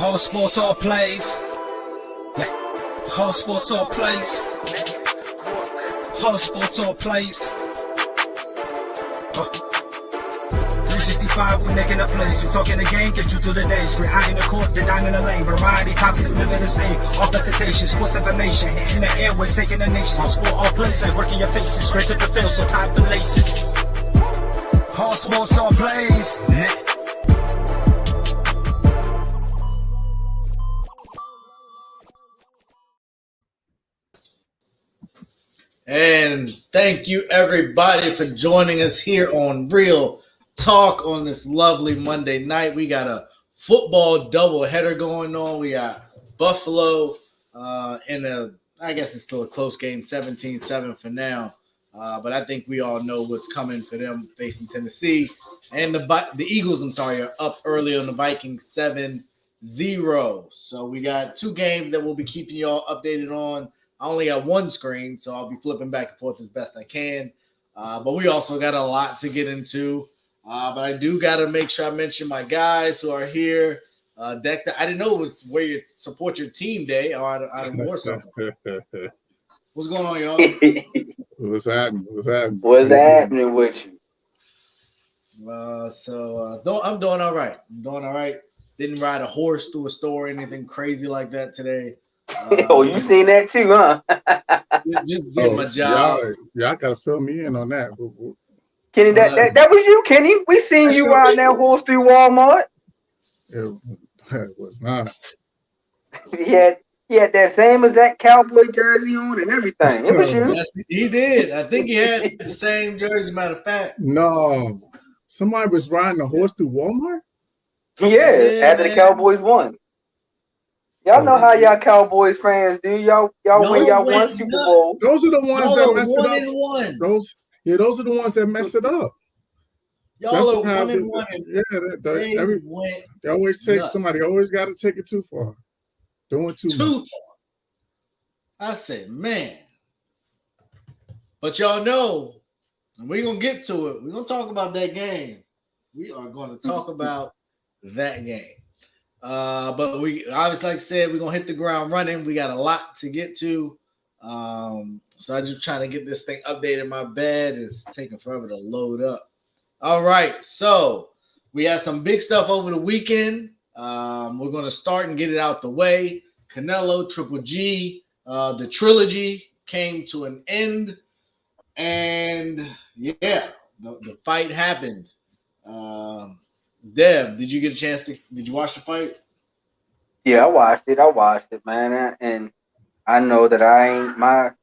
All sports, all plays. Yeah. All sports, all plays. All sports, all plays. 365, we making a plays. You talking the game, get you through the days. We're high in the court, the dime in the lane. Variety topics, living the same. All presentation, sports information. Hitting the airways, taking the nation. All sport, all plays, like working your faces. Grace at the field, so tie the laces. All sports, all plays. And thank you, everybody, for joining us here on Real Talk on this lovely Monday night. We got a football doubleheader going on. We got Buffalo in I guess it's still a close game, 17-7 for now. But I think we all know what's coming for them facing Tennessee. And the Eagles, are up early on the Vikings 7-0. So we got two games that we'll be keeping you all updated on. I only got one screen, so I'll be flipping back and forth as best I can. But we also got a lot to get into. But I do got to make sure I mention my guys who are here. Deck, I didn't know it was where you support your team day out of Warsaw. What's going on, y'all? What's happening? What's happening with you? I'm doing all right. Didn't ride a horse through a store or anything crazy like that today. Oh, you seen that too, huh? Just did my job. Y'all gotta fill me in on that. Kenny, that was you, Kenny. We seen you riding that horse through Walmart. It was not. He had that same exact cowboy jersey on and everything. It was you. Yes, he did. I think he had the same jersey, matter of fact. No. Somebody was riding a horse through Walmart? Yeah, after the Cowboys won. Y'all know how y'all Cowboys fans do. Y'all win y'all one Super Bowl. Those are the ones that mess it up. 1-1. Those are the ones that mess it up. Y'all are 1-1. They always take somebody. Always got to take it too far. Doing too much. I said, man. But y'all know, and we're gonna get to it. We're gonna talk about that game. We are going to talk about that game. But we obviously, like I said, we're gonna hit the ground running. We got a lot to get to. So I'm just trying to get this thing updated. My bed is taking forever to load up. All right, so we had some big stuff over the weekend. We're gonna start and get it out the way. Canelo, Triple G, the trilogy came to an end, and the fight happened. Dev, did you get a chance did you watch the fight? Yeah, I watched it, man. And I know that my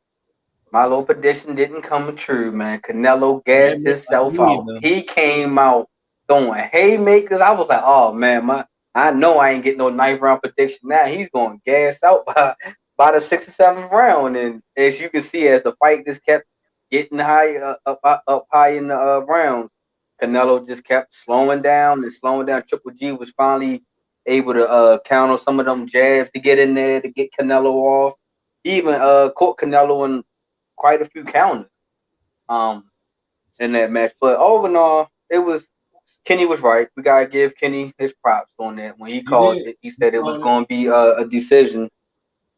little prediction didn't come true, man. Canelo gassed himself out. He came out throwing haymakers. I was like, oh man, I know I ain't getting no 9th round prediction now. He's going gas out by the 6th or 7th round. And as you can see, as the fight just kept getting high up high in the rounds, Canelo just kept slowing down. Triple G was finally able to counter some of them jabs to get in there to get Canelo off. He even caught Canelo in quite a few counters in that match. But over and all, Kenny was right. We gotta give Kenny his props on that. When he called it, he said it was going to be a decision,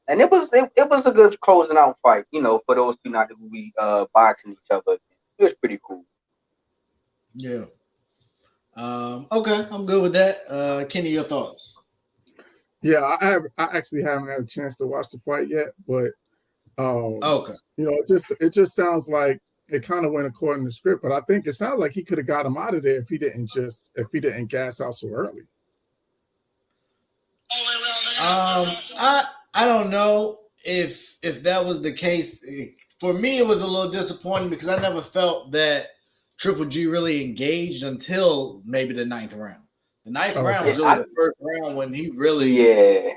and it was a good closing out fight. For those two not to be boxing each other. It was pretty cool. Yeah. Okay, I'm good with that. Kenny, your thoughts? Yeah, I actually haven't had a chance to watch the fight yet, but okay. It just sounds like it kind of went according to script, but I think it sounds like he could have got him out of there if he didn't gas out so early. I don't know if that was the case. For me, it was a little disappointing because I never felt that Triple G really engaged until maybe the 9th round. The 9th round was really the first round when he really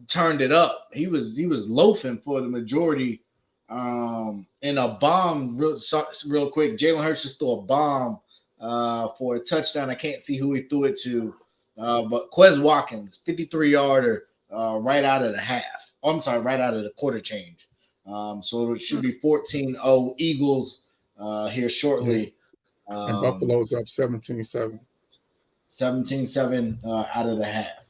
turned it up. He was loafing for the majority. In a bomb, real quick, Jalen Hurts just threw a bomb for a touchdown. I can't see who he threw it to, but Quez Watkins, 53-yarder, right out of the half. Oh, I'm sorry, right out of the quarter change. So it should be 14-0 Eagles here shortly. And Buffalo's up 17-7. 17-7 out of the half.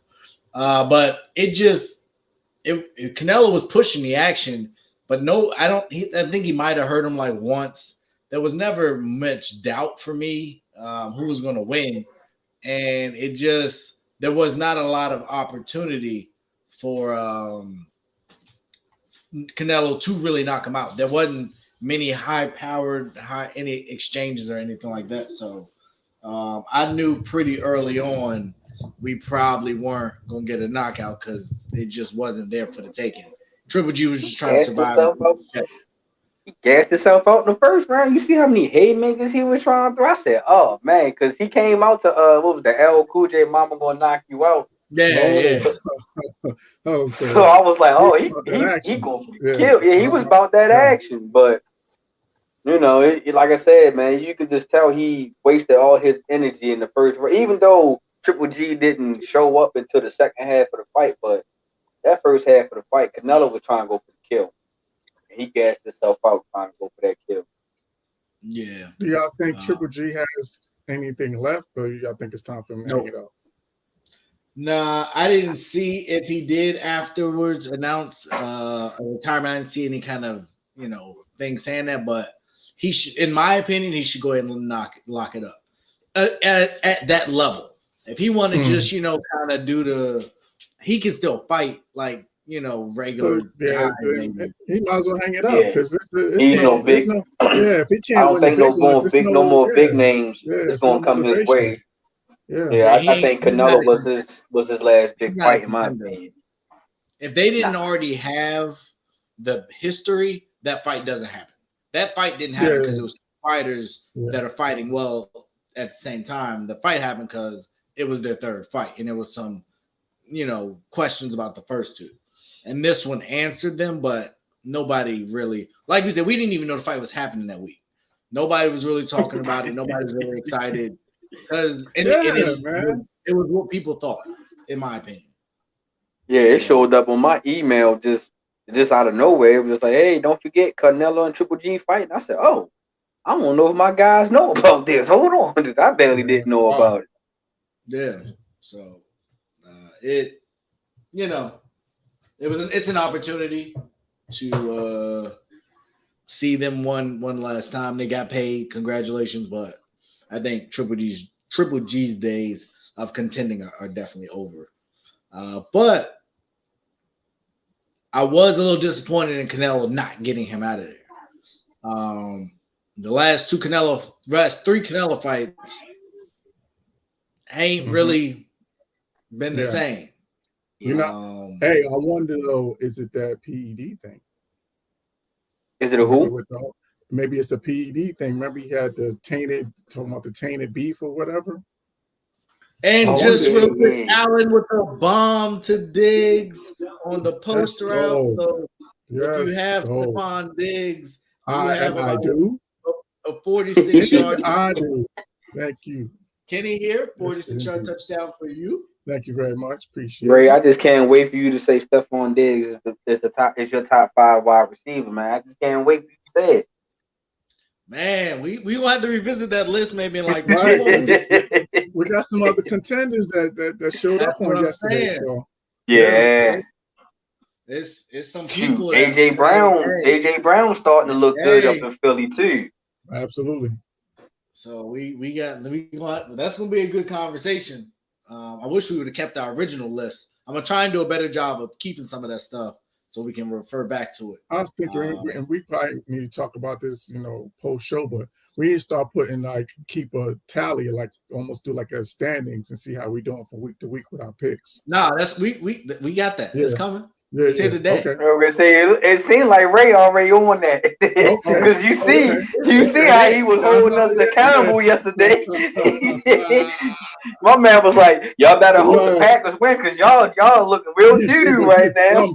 But Canelo was pushing the action, but no, I think he might have hurt him like once. There was never much doubt for me who was going to win, and there was not a lot of opportunity for Canelo to really knock him out. There wasn't many high-powered, any exchanges or anything like that. So I knew pretty early on we probably weren't going to get a knockout because it just wasn't there for the taking. Triple G was just trying to survive. He gassed himself out in the first round. You see how many haymakers he was trying to throw? I said, oh, man, because he came out to, what was the LL Cool J Mama Gonna Knock You Out? Yeah. So I was like, oh, he gonna kill. Yeah, he was about that action. But, you know, like I said, man, you could just tell he wasted all his energy in the first round. Even though Triple G didn't show up until the second half of the fight, but that first half of the fight, Canelo was trying to go for the kill. He gassed himself out trying to go for that kill. Yeah. Do y'all think Triple G has anything left, or y'all think it's time for him to hang it up? Nah, I didn't see if he did afterwards announce a retirement. I didn't see any kind of thing saying that, but he should, in my opinion, he should go ahead and lock it up at that level. If he want to just kind of he can still fight like regular guy. He might as well hang it up because he's no big. If he can't, I don't think no more big names is gonna come his way. I think Canelo was his last big fight in my opinion. If they didn't already have the history, that fight doesn't happen. That fight didn't happen because it was fighters that are fighting well at the same time. The fight happened because it was their third fight, and there was some, questions about the first two. And this one answered them, but nobody really, like you said, we didn't even know the fight was happening that week. Nobody was really talking about it. Nobody was really excited because it was what people thought, in my opinion. Yeah, it showed up on my email just out of nowhere. It was just like, hey, don't forget Canelo and Triple G fighting. I said, oh, I don't know if my guys know about this. Hold on. I barely didn't know about it. Yeah. So it's an opportunity to see them one last time. They got paid. Congratulations. But I think Triple G's days of contending are definitely over. But I was a little disappointed in Canelo not getting him out of there. The last three Canelo fights ain't really been the same. Hey, I wonder though, is it that PED thing? Is it a who? Maybe it's a PED thing. Remember he had talking about the tainted beef or whatever? And just real quick, Allen with a bomb to Diggs on the poster out. So if you have Stephon Diggs, I do. A 46-yard. I do. Thank you. Kenny here, 46-yard touchdown for you. Thank you very much. Appreciate Ray, it. I just can't wait for you to say Stephon Diggs is your top 5 wide receiver, man. I just can't wait for you to say it. Man, we gonna have to revisit that list maybe in like 2 months. We got some other contenders that showed up on yesterday. So. Yeah. It's some people. AJ Brown starting to look good up in Philly too. Absolutely. So that's gonna be a good conversation. I wish we would have kept our original list. I'm gonna try and do a better job of keeping some of that stuff so we can refer back to it. I was thinking, and we probably need to talk about this, post show, but we need to start keep a tally, like almost do like a standings and see how we doing from week to week with our picks. Nah, we got that. It's coming. Yeah, today. Okay. It seemed like Ray already on that because you see how he was holding us accountable yesterday. My man was like, "Y'all better hope the Packers win because y'all looking real doo-doo right now."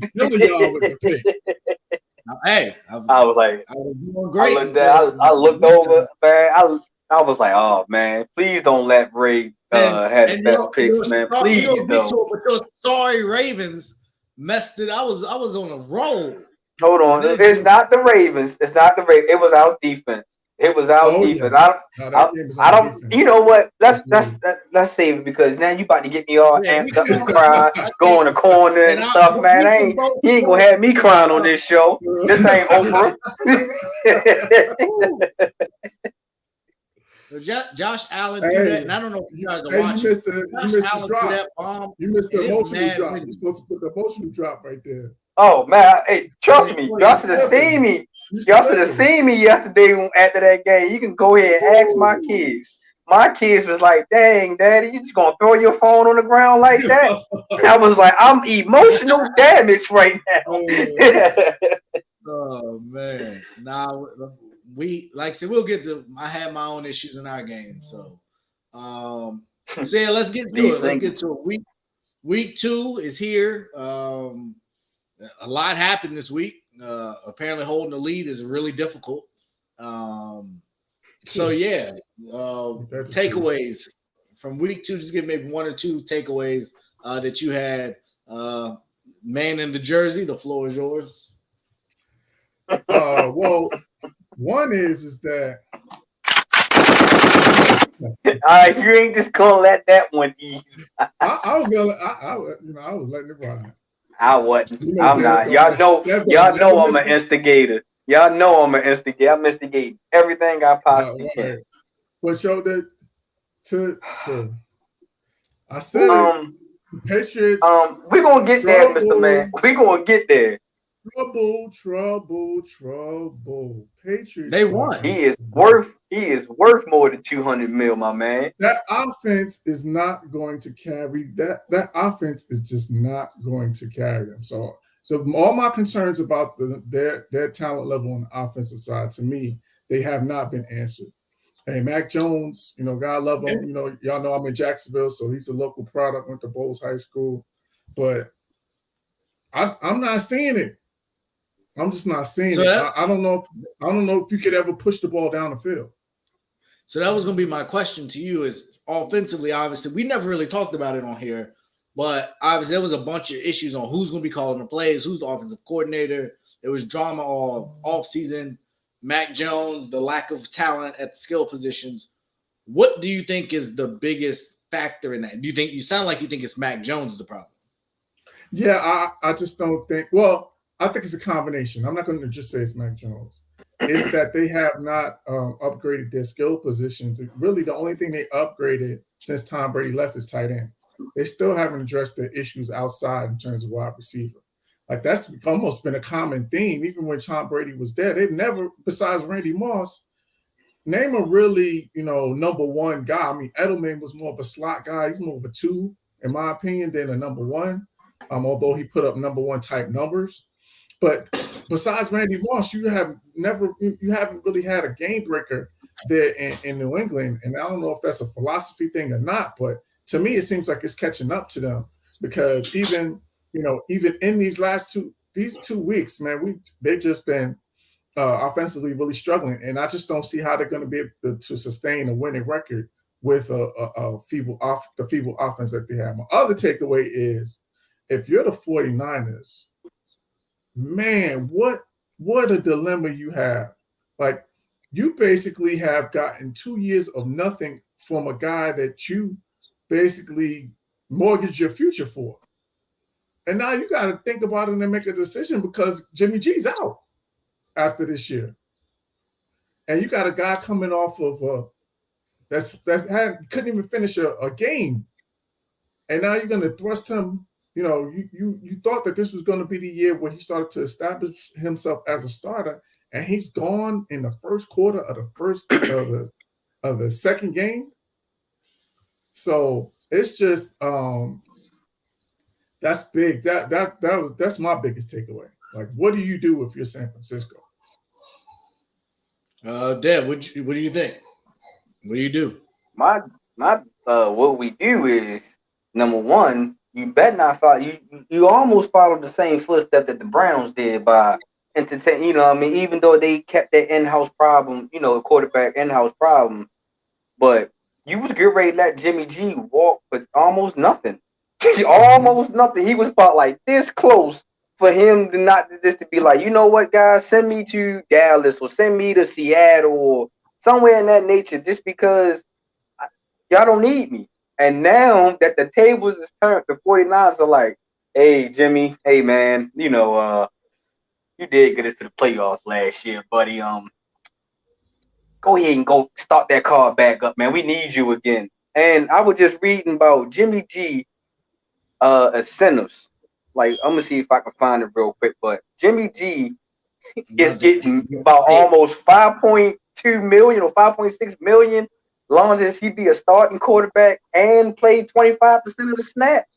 Hey, I was like, I was doing great. I looked over, man. I was like, "Oh man, please don't let Ray have the best picks, man. Please don't." But those sorry Ravens messed it. I was on a roll. Hold on. It's not the Ravens. It was our defense. It was our defense. I don't. You know what? Let's save it because now you about to get me all amped up and cry, go in the corner and stuff, man. He ain't gonna have me crying on this show. This ain't Oprah. Josh Allen threw that, and I don't know if you guys are watching. You missed the drop. You missed the emotional drop. You're supposed to put the emotional drop right there. Oh man, hey, trust me, y'all should have seen me. Y'all should have seen me yesterday after that game. You can go ahead and ask my kids. My kids was like, "Dang, Daddy, you just gonna throw your phone on the ground like that?" I was like, "I'm emotional damage right now." Oh man, nah, we like I said, we'll get to. I had my own issues in our game, so yeah, let's get to it. Let's get to it. Week 2 is here. A lot happened this week. Apparently holding the lead is really difficult. So yeah, takeaways from week 2. Just give maybe 1 or 2 takeaways that you had. Man in the jersey, the floor is yours. Well, one is that all right, you ain't just gonna let that one eat. I was letting it ride. I wasn't. I'm not. Y'all know I'm an instigator. Y'all know I'm an instigator. I'm instigating everything I possibly can. But show that I said Patriots. We're gonna get there, Mr. Man. We're gonna get there. Trouble. Patriots. They won. He is worth more than $200 million, my man. That offense is not going to carry that offense is just not going to carry them. So all my concerns about their talent level on the offensive side, to me, they have not been answered. Hey, Mac Jones, God love him. Y'all know I'm in Jacksonville, so he's a local product, went to Bowles High School. But I'm not seeing it. I'm just not seeing it. I don't know if you could ever push the ball down the field. So that was going to be my question to you is offensively, obviously, we never really talked about it on here, but obviously there was a bunch of issues on who's going to be calling the plays, who's the offensive coordinator. There was drama all offseason. Mac Jones, the lack of talent at the skill positions. What do you think is the biggest factor in that? You sound like you think it's Mac Jones the problem? Yeah, I just don't think – well, I think it's a combination. I'm not going to just say it's Mac Jones. It's that they have not upgraded their skill positions. Really, the only thing they upgraded since Tom Brady left is tight end. They still haven't addressed the issues outside in terms of wide receiver. Like, that's almost been a common theme. Even when Tom Brady was there, they've never, besides Randy Moss, name a really, number one guy. I mean, Edelman was more of a slot guy. He's more of a 2, in my opinion, than a number 1, although he put up number 1 type numbers. But besides Randy Moss, you haven't really had a game breaker there in New England. And I don't know if that's a philosophy thing or not, but to me, it seems like it's catching up to them because even in these last 2 weeks, man, they've just been offensively really struggling. And I just don't see how they're going to be able to sustain a winning record with the feeble offense that they have. My other takeaway is if you're the 49ers, man, what a dilemma you have. Like, you basically have gotten 2 years of nothing from a guy that you basically mortgaged your future for. And now you got to think about it and make a decision because Jimmy G's out after this year. And you got a guy coming off of couldn't even finish a game. And now you're going to thrust him. You thought that this was going to be the year where he started to establish himself as a starter, and he's gone in the first quarter of the second game. So it's just that's big. That's my biggest takeaway. Like, what do you do if you're San Francisco? Deb, what do you think? What do you do? My what we do is, number one, you better not follow. You almost followed the same footstep that the Browns did by entertain. Even though they kept their in-house problem, quarterback in-house problem, but you was getting ready to let Jimmy G walk for almost nothing. Almost nothing. He was about like this close for him to be like, you know what, guys, send me to Dallas or send me to Seattle or somewhere in that nature, just because y'all don't need me. And now that the tables is turned, the 49ers are like, hey, Jimmy, hey, man, you did get us to the playoffs last year, buddy. Go ahead and go start that card back up, man. We need you again. And I was just reading about Jimmy G incentives. Like, I'm gonna see if I can find it real quick, but Jimmy G is getting about almost 5.2 million or 5.6 million, long as he be a starting quarterback and play 25% of the snaps.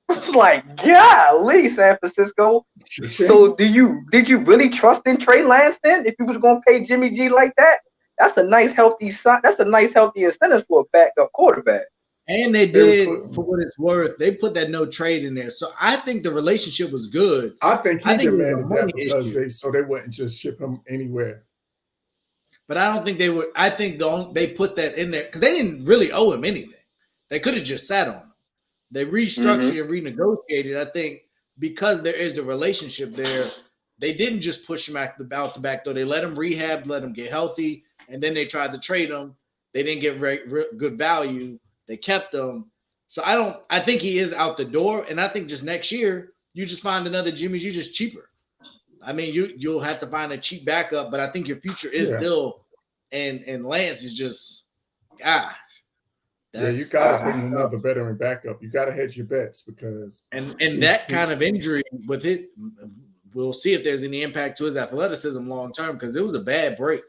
It's like, golly, San Francisco. So did you really trust in Trey Lance then? If you was gonna pay Jimmy G like that, that's a nice healthy incentive for a backup quarterback. And they did, for what it's worth, they put that no trade in there. So I think the relationship was good. I think he demanded that because they wouldn't just ship him anywhere. But I don't think they would. I think they put that in there because they didn't really owe him anything. They could have just sat on him. They restructured and renegotiated. I think because there is a relationship there, they didn't just push him out the back door. They let him rehab, let him get healthy, and then they tried to trade him. They didn't get very good value. They kept him. So I think he is out the door. And I think just next year, you just find another Jimmy G just cheaper. I mean, you'll have to find a cheap backup, but I think your future is still, and Lance is just, gosh. You got to bring another veteran backup. You got to hedge your bets because. And that kind of injury with it, we'll see if there's any impact to his athleticism long term because it was a bad break.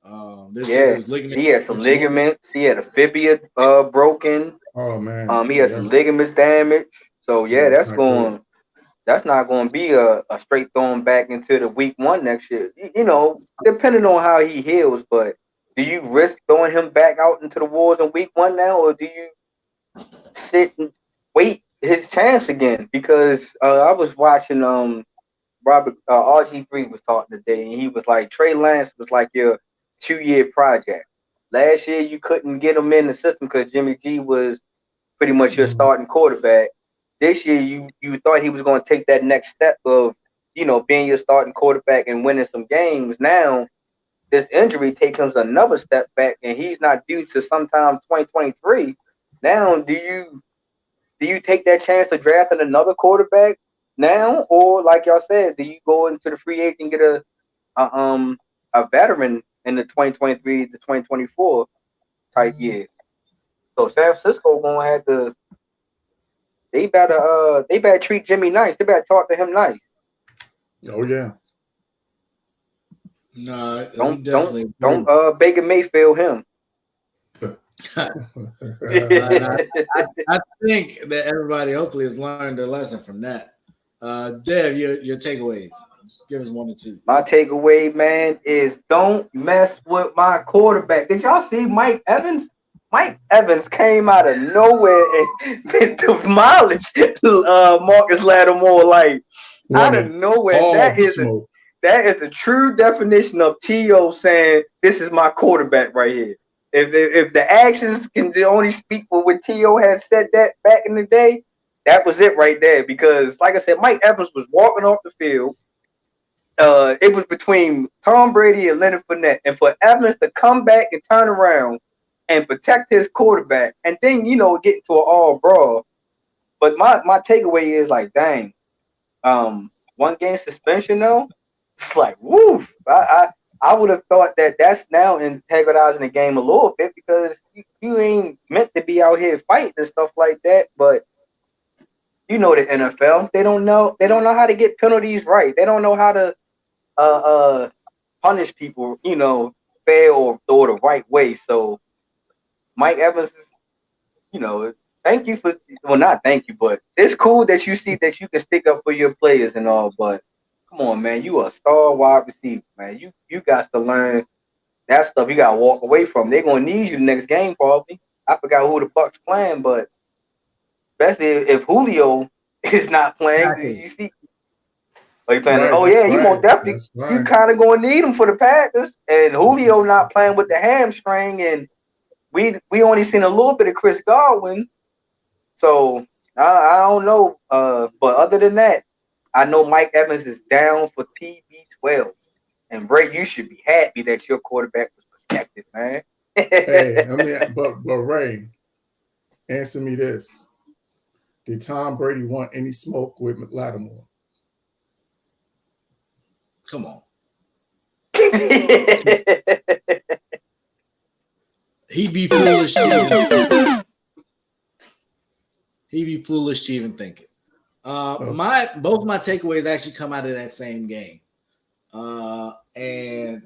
He had some ligaments. He had a fibia broken. Oh man. He had some ligaments damage. So that's not going to be a straight thrown back into the week one next year. Depending on how he heals. But do you risk throwing him back out into the wars in week one now, or do you sit and wait his chance again? Because I was watching Robert RG3 was talking today, and he was like, Trey Lance was like your 2-year project. Last year you couldn't get him in the system because Jimmy G was pretty much your starting quarterback. This year you thought he was going to take that next step of being your starting quarterback and winning some games. Now this injury takes him another step back, and he's not due to sometime 2023. Now do you take that chance to draft another quarterback now, or like y'all said, do you go into the free agent and get a veteran in the 2023 to 2024 type years? So San Francisco gonna have to. They better treat Jimmy nice. They better talk to him nice. Oh yeah. No, don't Baker Mayfield him. I think that everybody hopefully has learned their lesson from that. Dev, your takeaways. Just give us 1 or 2. My takeaway, man, is don't mess with my quarterback. Did y'all see Mike Evans? Mike Evans came out of nowhere and demolished Marcus Lattimore out of nowhere. That is the true definition of T.O. saying, this is my quarterback right here. If the actions can only speak for what T.O. had said that back in the day, that was it right there. Because, like I said, Mike Evans was walking off the field. It was between Tom Brady and Leonard Fournette. And for Evans to come back and turn around and protect his quarterback, and then, get into an all-brawl. But my takeaway is dang, 1 game suspension, though, it's like, woof. I would have thought that that's now antagonizing the game a little bit because you ain't meant to be out here fighting and stuff like that. But the NFL, they don't know how to get penalties right. They don't know how to punish people, fair or the right way. So Mike Evans, thank you for, well, not thank you, but it's cool that you see that you can stick up for your players and all, but come on, man, you a star wide receiver, man. You got to learn that stuff. You got to walk away from. They're going to need you the next game, probably. I forgot who the Bucs playing, but especially if Julio is not playing, you see. Are you playing? Right, oh, yeah, you most definitely. You kind of going to need him for the Packers. And Julio not playing with the hamstring, and we only seen a little bit of Chris Godwin. So, I don't know. But other than that, I know Mike Evans is down for TB12. And, Bray, you should be happy that your quarterback was protected, man. Hey, I mean, but Ray, answer me this: did Tom Brady want any smoke with Lattimore? Come on. He'd be foolish. He'd be foolish to even think it. Both my takeaways actually come out of that same game. And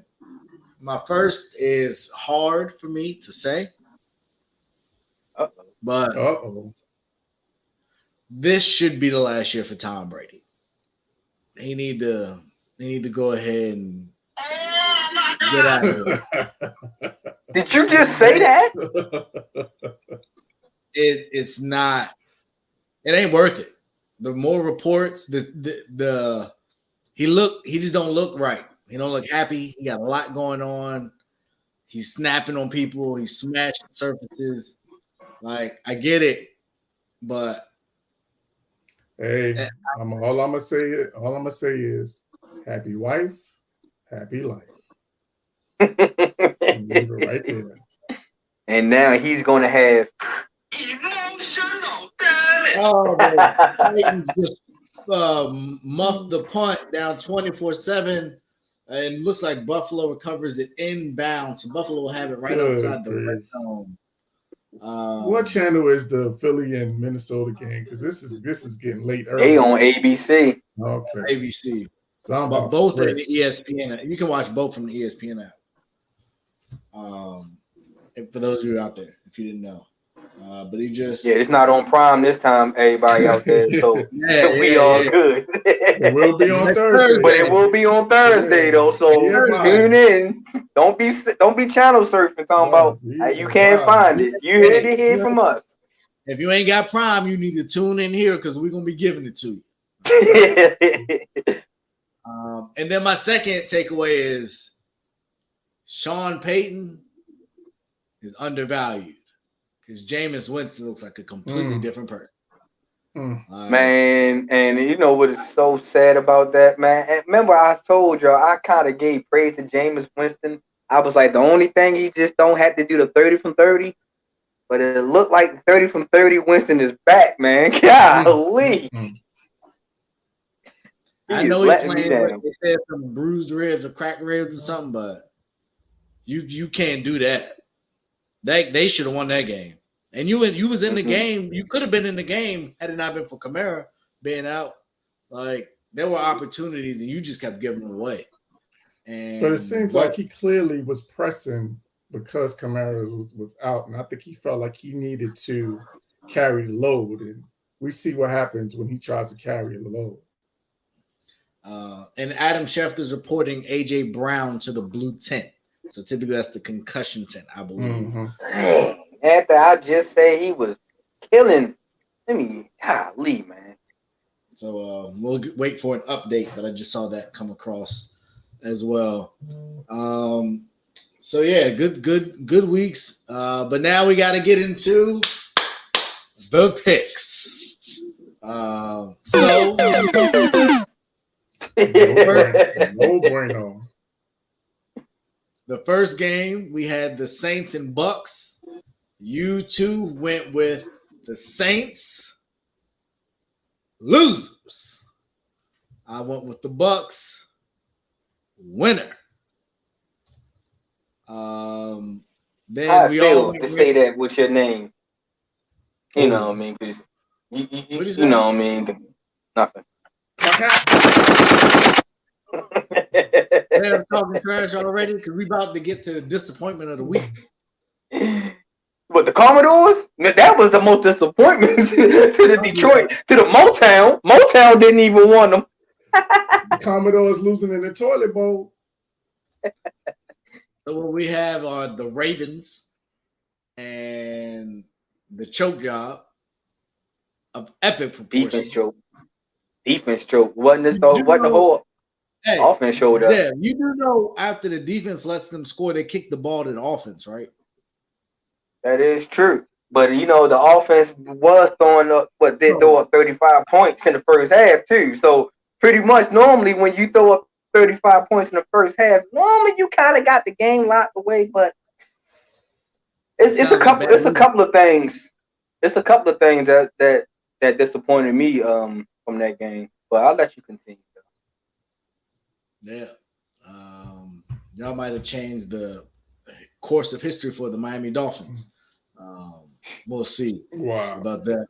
my first is hard for me to say. But this should be the last year for Tom Brady. He need to go ahead and get out of here. Did you just say that? It's not. It ain't worth it. The more reports, he just don't look right. He don't look happy. He got a lot going on. He's snapping on people. He's smashing surfaces. Like, I get it, but hey, all I'm gonna say is happy wife, happy life. Leave it right there. And now he's gonna have emotional damage. Oh, the Titans just muffed the punt down 24-7, and looks like Buffalo recovers it inbound. So Buffalo will have it right outside the red zone. What channel is the Philly and Minnesota game? Because this is getting late early. They on ABC. Okay, ABC. But both are the ESPN. You can watch both from the ESPN app. For those of you out there, if you didn't know. But he just it's not on Prime this time, everybody out there. So we all good. It will be on Thursday. But it will be on Thursday though. So tune in. Don't be channel surfing talking about you can't find it. You heard it here from us. If you ain't got Prime, you need to tune in here because we're gonna be giving it to you. And then my second takeaway is Sean Payton is undervalued because Jameis Winston looks like a completely different person. Man, and you know what is so sad about that, man? And remember, I told y'all I kind of gave praise to Jameis Winston. I was like, the only thing he just don't have to do the 30 from 30, but it looked like 30 from 30 Winston is back, man. Golly. I know he's playing. They said some bruised ribs or cracked ribs or something, but you can't do that. They should have won that game. And you was in the game. You could have been in the game had it not been for Kamara being out. Like, there were opportunities, and you just kept giving them away. But it seems like he clearly was pressing because Kamara was out, and I think he felt like he needed to carry the load. And we see what happens when he tries to carry the load. And Adam Schefter's reporting A.J. Brown to the blue tent. So typically that's the concussion tent, I believe. After I just say he was killing, golly, man. So we'll wait for an update, but I just saw that come across as well. So yeah, good weeks. But now we got to get into the picks. No bueno. The first game we had the Saints and Bucks. You two went with the Saints. Losers. I went with the Bucks. Winner. Then we all to say that with your name. You know what I mean? Because you know what I mean? Nothing. I'm talking trash already because we about to get to the disappointment of the week. But the Commodores, that was the most disappointment to the Detroit, to the Motown. Motown didn't even want them. The Commodores losing in the toilet bowl. So what we have are the Ravens and the choke job of epic proportion. Defense choke. Wasn't the whole offense showed up. Yeah, you do know after the defense lets them score, they kick the ball to the offense, right? That is true. But, you know, the offense was throwing up, throw up 35 points in the first half, too. So, pretty much, normally when you throw up 35 points in the first half. Normally, you kind of got the game locked away, but it's a couple of things. It's a couple of things that disappointed me from that game. But I'll let you continue. Yeah. Y'all might have changed the course of history for the Miami Dolphins. We'll see about that.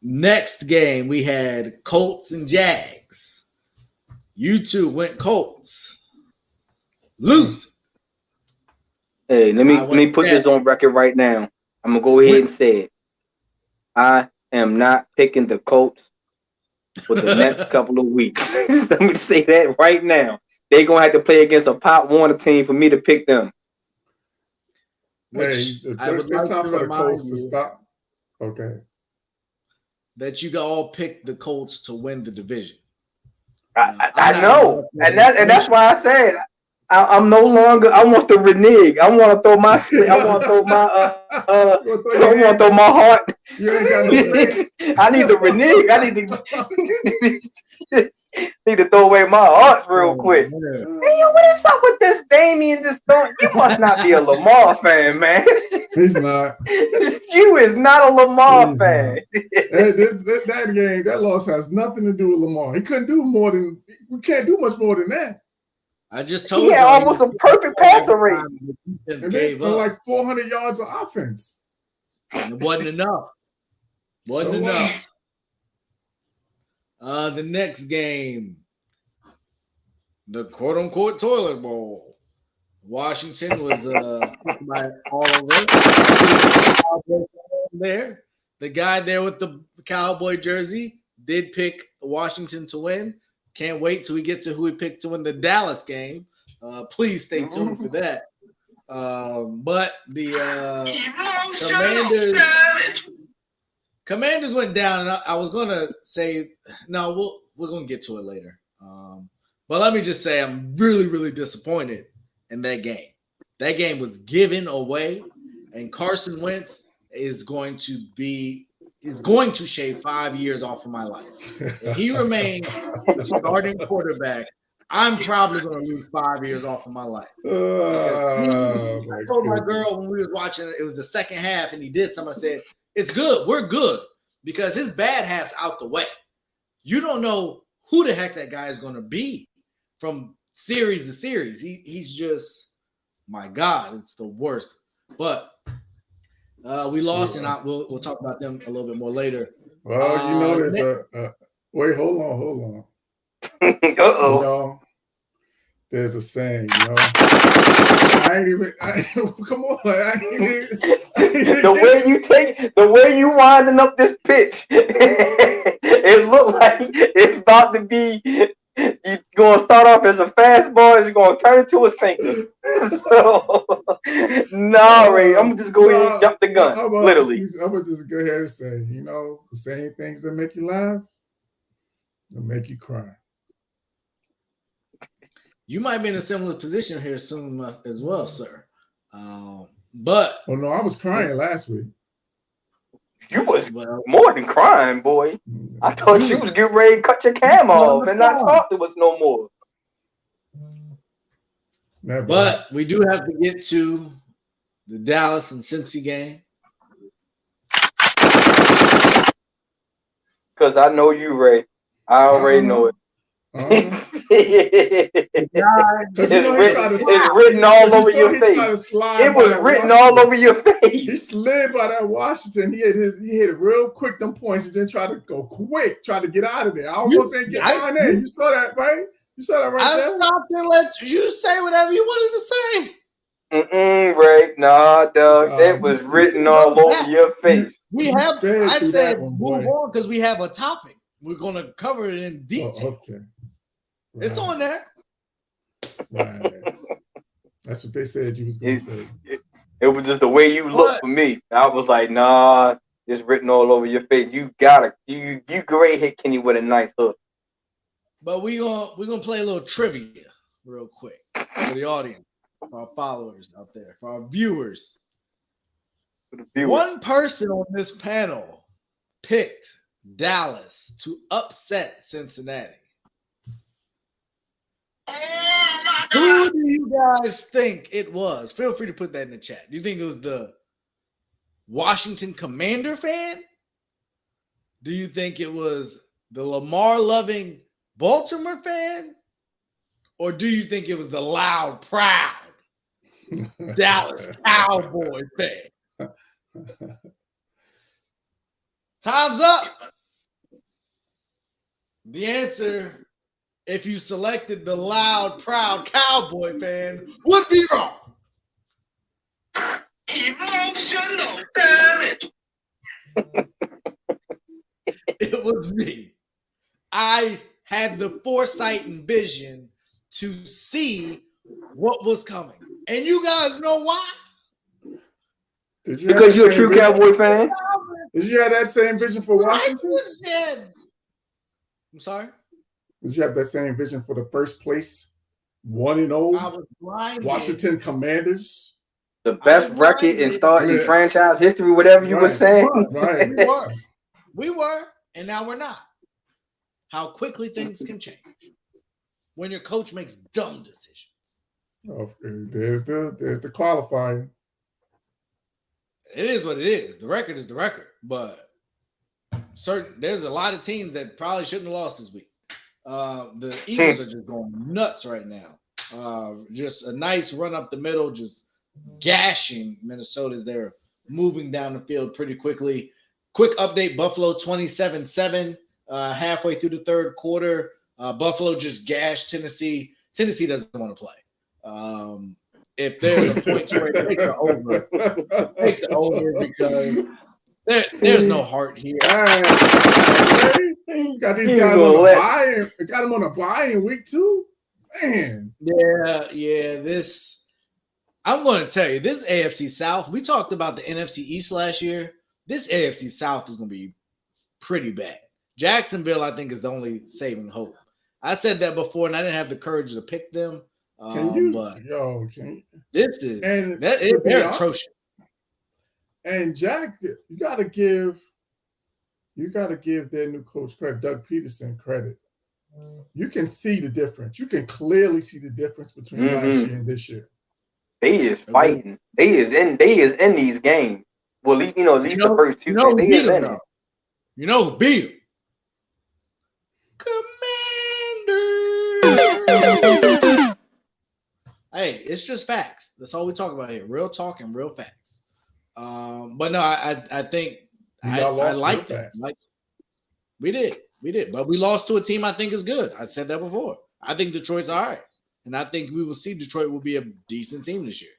Next game, we had Colts and Jags. You two went Colts. Lose. Hey, let me put this on record right now. I'm gonna go ahead and say it. I am not picking the Colts for the next couple of weeks. Let me say that right now. They're gonna have to play against a Pop Warner team for me to pick them. It's time for the Colts to stop. Okay. That you all picked the Colts to win the division. I know, and that's why I said I'm no longer. I want to renege. I want to throw my. I want to throw my. I want to throw my heart. You ain't got no I need to renege. I need to throw away my heart real quick. Hey, yo, what is up with this Damien? You must not be a Lamar fan, man. He's not. You is not a Lamar fan. That game, that loss has nothing to do with Lamar. He couldn't do more than. We can't do much more than that. I just told you. Yeah, almost a perfect passer rate. And they were like 400 yards of offense. And it wasn't enough. Wasn't enough. The next game, the quote-unquote toilet bowl. Washington was all over there. The guy there with the cowboy jersey did pick Washington to win. Can't wait till we get to who we picked to win the Dallas game. Please stay tuned for that. But the Commanders went down, and I was going to say, no, we're going to get to it later. But let me just say I'm really, really disappointed in that game. That game was given away, and Carson Wentz is going to shave 5 years off of my life. If he remains the starting quarterback, I'm probably going to lose 5 years off of my life. I told my girl when we was watching it was the second half, and he did something. I said, it's good. We're good because his bad half's out the way. You don't know who the heck that guy is going to be from series to series. He's just, my God, it's the worst. But we lost, and we'll talk about them a little bit more later. Well, there's wait, hold on. Uh-oh. You know, there's a saying, come on. The way you winding up this pitch, it looked like it's about to be. You're going to start off as a fastball. It's going to turn into a sinker. So, Ray, I'm just going to jump the gun, literally. I'm going to just go ahead and say, the same things that make you laugh, will make you cry. You might be in a similar position here soon as well, sir. But no, I was crying last week. You was more than crying, boy. I thought you was getting ready to cut your cam off and not talk to us no more. But we do have to get to the Dallas and Cincy game. Because I know you, Ray. I already know it. It's written all over your face. It was written all over your face. He slid by that Washington. He hit it real quick, them points, and then try to go quick, try to get out of there. I almost ain't get down there. You saw that, right? You saw that right there? I stopped and let you say whatever you wanted to say. Ray. Nah, dog. It was written all over your face. I said move on because we have a topic. We're going to cover it in detail. Okay. Right. It's on there. Right. That's what they said you was going to say. It was just the way you looked for me. I was like, nah, it's written all over your face. You great hit Kenny with a nice hook. But we're gonna play a little trivia real quick for the audience, for our followers out there, for our viewers. One person on this panel picked Dallas to upset Cincinnati. Who do you guys think it was? Feel free to put that in the chat. Do you think it was the Washington Commander fan? Do you think it was the Lamar-loving Baltimore fan? Or do you think it was the loud, proud Dallas Cowboy fan? Time's up. The answer, if you selected the loud, proud Cowboy fan, would be wrong. Emotional damage. It was me. I had the foresight and vision to see what was coming. And you guys know why? Because you're a true Cowboy fan? Did you have that same vision for Washington? I'm sorry? Did you have that same vision for the first place 1-0 Washington Commanders? The best record in starting franchise history, whatever you were saying. Right. We were, and now we're not. How quickly things can change when your coach makes dumb decisions. Oh, there's the qualifier. It is what it is. The record is the record, but there's a lot of teams that probably shouldn't have lost this week. The Eagles are just going nuts right now. Just a nice run up the middle, just gashing Minnesota as they're moving down the field pretty quickly. Quick update: Buffalo 27-7 halfway through the third quarter. Buffalo just gashed Tennessee. Tennessee doesn't want to play. If there's a point to it, take the over. Take the over because there's no heart here. Got these guys on a buy. Got them on a buy in week 2. Man. Yeah. I'm going to tell you, this AFC South, we talked about the NFC East last year. This AFC South is going to be pretty bad. Jacksonville, I think, is the only saving hope. I said that before, and I didn't have the courage to pick them. This is they're atrocious. And Jack, you gotta give their new coach credit, Doug Peterson credit. You can see the difference. You can clearly see the difference between last year and this year. They is fighting. They is in these games. Well, at least the first two. They is in it. You know who beat them? Commander. Hey, it's just facts. That's all we talk about here. Real talk and real facts. But no, I think I like that. We did, but we lost to a team I think is good. I said that before. I think Detroit's all right, and I think we will see Detroit will be a decent team this year.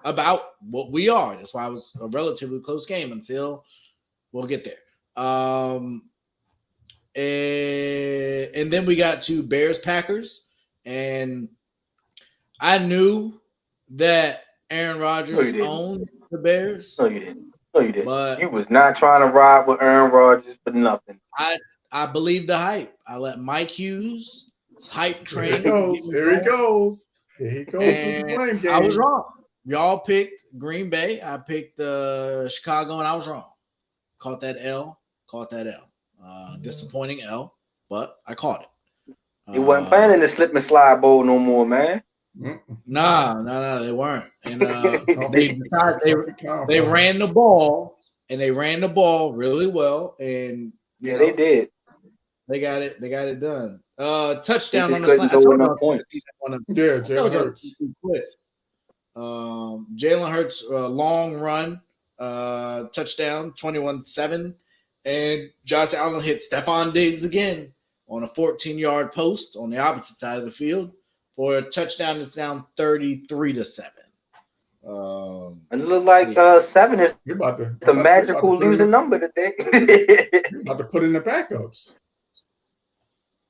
About what we are. That's why it was a relatively close game until we'll get there. And then we got to Bears Packers, and I knew that Aaron Rodgers owned the Bears. No, you didn't. No, you didn't. But you was not trying to ride with Aaron Rodgers for nothing. I believe the hype. I let Mike Hughes hype train. Here he goes. With the blame game. I was wrong. Y'all picked Green Bay. I picked Chicago, and I was wrong. Caught that L. Disappointing L, but I caught it. You wasn't playing in the slip and slide bowl no more, man. No, they weren't. And they ran the ball, and they ran the ball really well. And they did. They got it done. Touchdown on the slide. Jalen Hurts. Jalen Hurts long run, touchdown, 21-7. And Josh Allen hit Stephon Diggs again on a 14-yard post on the opposite side of the field for a touchdown that's down 33-7. It looks like 7 is the magical losing number today. You're about to put in the backups.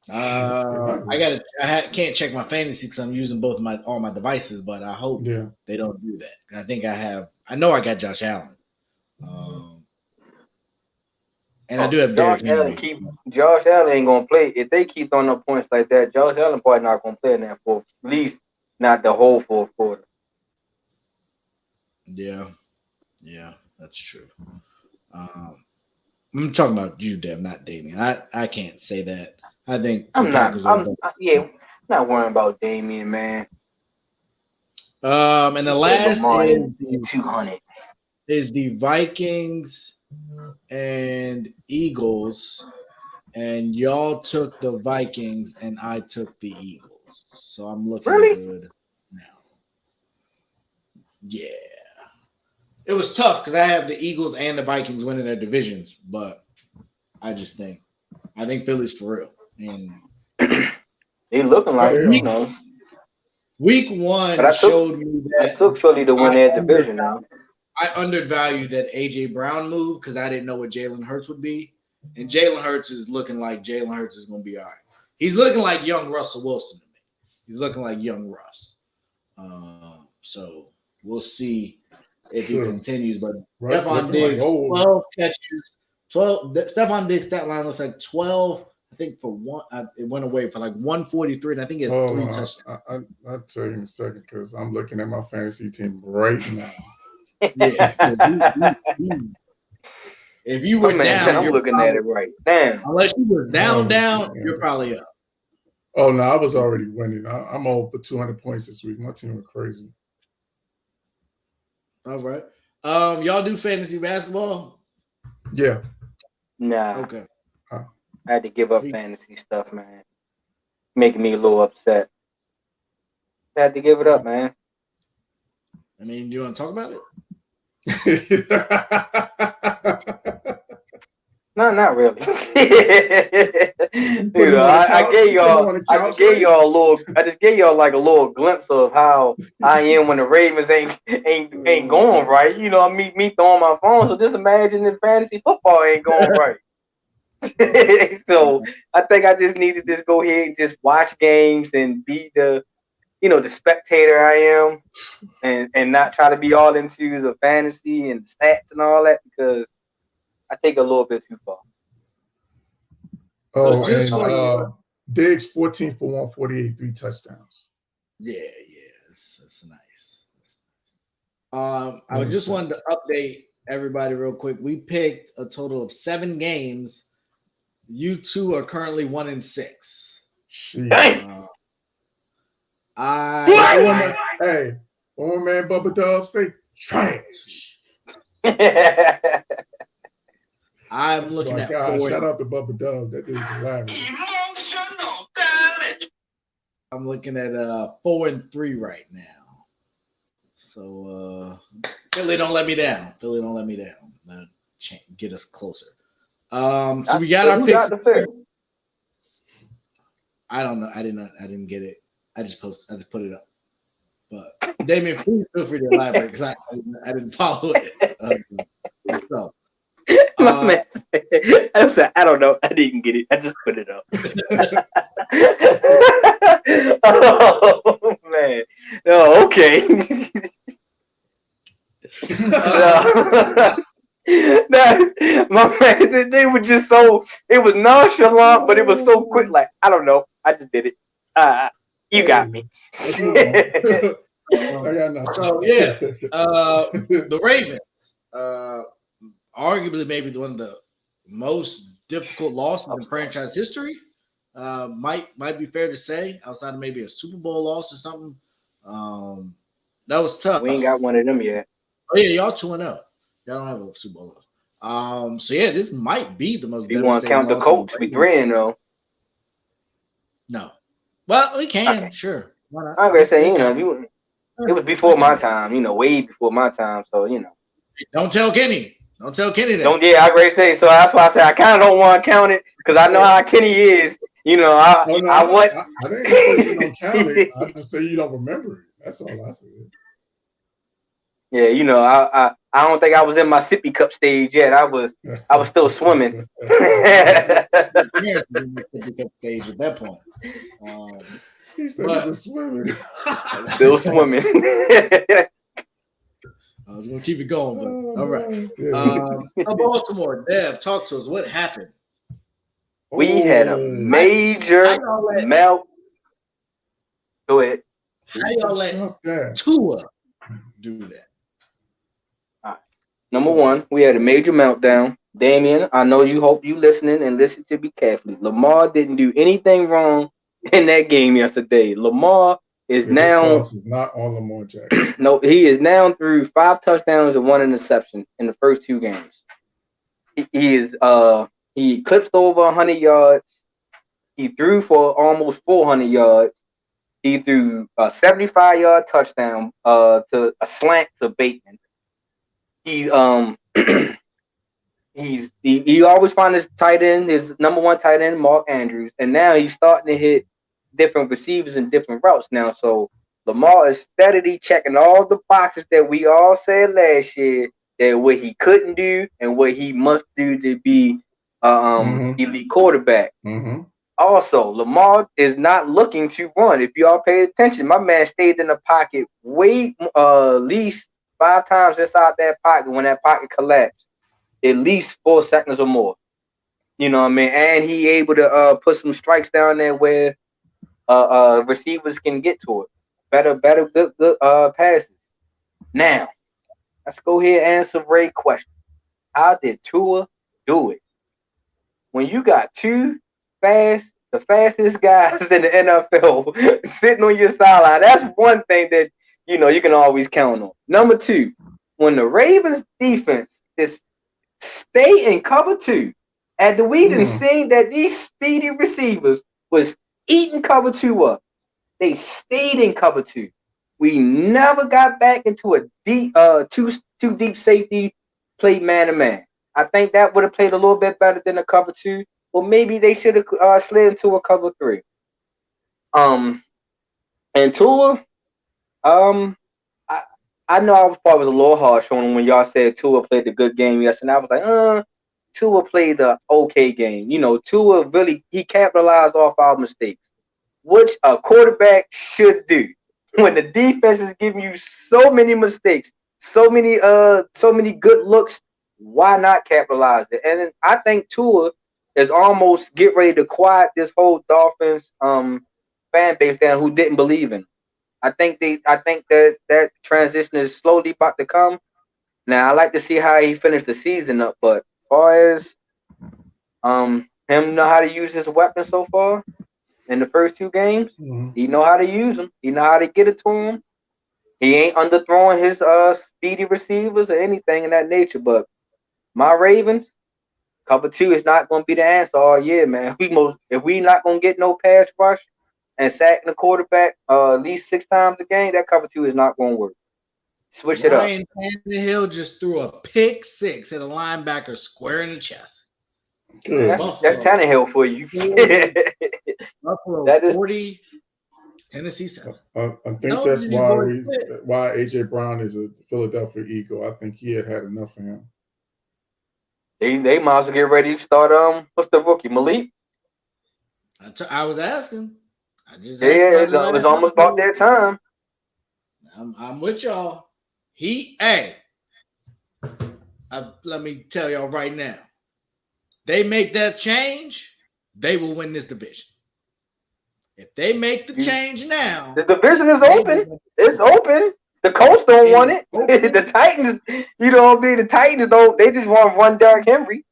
I can't check my fantasy because I'm using all my devices, but I hope they don't do that. I know I got Josh Allen. And I do have Josh Allen. Josh Allen ain't gonna play if they keep throwing up points like that. Josh Allen probably not gonna play in that fourth, at least not the whole fourth quarter. Yeah, that's true. I'm talking about you, Dev, not Damian. I can't say that. I think I'm not. Not worrying about Damian, man. And the last is 200 is the Vikings and Eagles, and y'all took the Vikings and I took the Eagles. So I'm looking good now. Yeah. It was tough because I have the Eagles and the Vikings winning their divisions, but I think Philly's for real. And they looking like, week one showed me that I took Philly to win their division. I undervalued that A.J. Brown move because I didn't know what Jalen Hurts would be. And Jalen Hurts is looking like Jalen Hurts is going to be all right. He's looking like young Russell Wilson to me. He's looking like young Russ. So we'll see if he continues. But Stephon Diggs, 12 catches. 12. Stephon Diggs' stat line looks like 12. I think for one, it went away for like 143, and I think it's 3 touchdowns. I'll tell you in a second because I'm looking at my fantasy team right now. Yeah. If you were down, I'm looking at it right now. Unless you were down, you're probably up. Oh no, I was already winning. I'm over 200 points this week. My team was crazy. All right. Y'all do fantasy basketball? Yeah. Nah. Okay. I had to give up fantasy stuff, man. Making me a little upset. I had to give it up, man. I mean, you want to talk about it? No, not really. I gave y'all a little. I just gave y'all like a little glimpse of how I am when the Ravens ain't going right. You know, me throwing my phone. So just imagine if fantasy football ain't going right. So I think I just need to just go ahead and just watch games and be the spectator I am, and not try to be all into the fantasy and stats and all that because I think a little bit too far. Oh, and Diggs 14 for 148, 3 touchdowns. Yeah, it's nice. I just wanted to update everybody real quick. We picked a total of 7 games. You two are currently 1-6. Hey, one man Bubba Dub say trash. I'm looking at 4. Shout out to Bubba Dub. That dude's hilarious. Emotional damage. I'm looking at 4-3 right now. So Philly don't let me down. Get us closer. So we got our picks. I don't know. I didn't get it. I just put it up. But Damien, please feel free to elaborate because I didn't follow it. So, I said, I don't know. I didn't get it. I just put it up. Oh man. Oh, okay. My man, they were just so. It was nonchalant, but it was so quick. Like I don't know. I just did it. You got me. The Ravens, arguably maybe one of the most difficult losses in franchise history. Might be fair to say, outside of maybe a Super Bowl loss or something. That was tough. We ain't got one of them yet. Oh yeah, y'all 2-0. Y'all don't have a Super Bowl loss. So yeah, this might be the most. If you want to count the Colts, we 3-0. No. Well, we can, sure. I'm gonna say, it was before my time, way before my time. So, Don't tell Kenny. Don't tell Kenny that. I agree. Say so. That's why I say I kind of don't want to count it because I know how Kenny is. I didn't say you don't count it. I just say you don't remember it. That's all I said. Yeah, I don't think I was in my sippy cup stage yet. I was still swimming. Sippy cup stage at that point. He said he was swimming. Still swimming. I was gonna keep it going, but all right. Baltimore, Dev, talk to us. What happened? We had a major melt. Go ahead. How y'all let Tua do that? Number one, we had a major meltdown. Damien, I know you hope you listening and listen to me carefully. Lamar didn't do anything wrong in that game yesterday. Lamar is now. This loss is not on Lamar Jackson. No, he is now through 5 touchdowns and 1 interception in the first 2 games. He eclipsed over 100 yards. He threw for almost 400 yards. He threw a 75-yard touchdown to a slant to Bateman. He always find his tight end, his number 1 tight end, Mark Andrews, and now he's starting to hit different receivers and different routes now. So Lamar is steadily checking all the boxes that we all said last year that what he couldn't do and what he must do to be elite quarterback. Mm-hmm. Also, Lamar is not looking to run. If y'all pay attention, my man stayed in the pocket at least 5 times inside that pocket when that pocket collapsed, at least 4 seconds or more. You know what I mean? And he able to put some strikes down there where receivers can get to it. Good passes. Now, let's go ahead and answer Ray's question. How did Tua do it? When you got 2 the fastest guys in the NFL sitting on your sideline, that's one thing that you can always count on. Number 2, when the Ravens defense is stay in cover 2, and we didn't see that these speedy receivers was eating cover 2 up. They stayed in cover 2. We never got back into a deep two deep safety play man to man. I think that would have played a little bit better than a cover 2. Or maybe they should have slid into a cover 3. And Tua, I know I was a little harsh on him when y'all said Tua played the good game yesterday. I was like, Tua played the okay game. Tua really he capitalized off our mistakes, which a quarterback should do. When the defense is giving you so many mistakes, so many good looks, why not capitalize it? And I think Tua is almost get ready to quiet this whole Dolphins fan base down who didn't believe in him. I think that transition is slowly about to come. Now I like to see how he finished the season up, but as far as him know how to use his weapon so far in the first 2 games, he know how to use them. He know how to get it to him. He ain't underthrowing his speedy receivers or anything in that nature. But my Ravens, cover 2 is not going to be the answer all year, man. If we not going to get no pass rush and sacking the quarterback at least 6 times a game, that cover 2 is not going to work. Switch it up. Ryan Tannehill just threw a pick 6 at a linebacker square in the chest. That's Tannehill for you. Buffalo That is 40, Tennessee 7. I think that's why A.J. Brown is a Philadelphia Eagle. I think he had enough of him. They might as well get ready to start. What's the rookie, Malik? I was asking. It was almost about that time. I'm with y'all. Let me tell y'all right now. They make that change, they will win this division. If they make the change now, the division is open. It's open. The Colts don't want it. The Titans, the Titans don't. They just want to run Derrick Henry.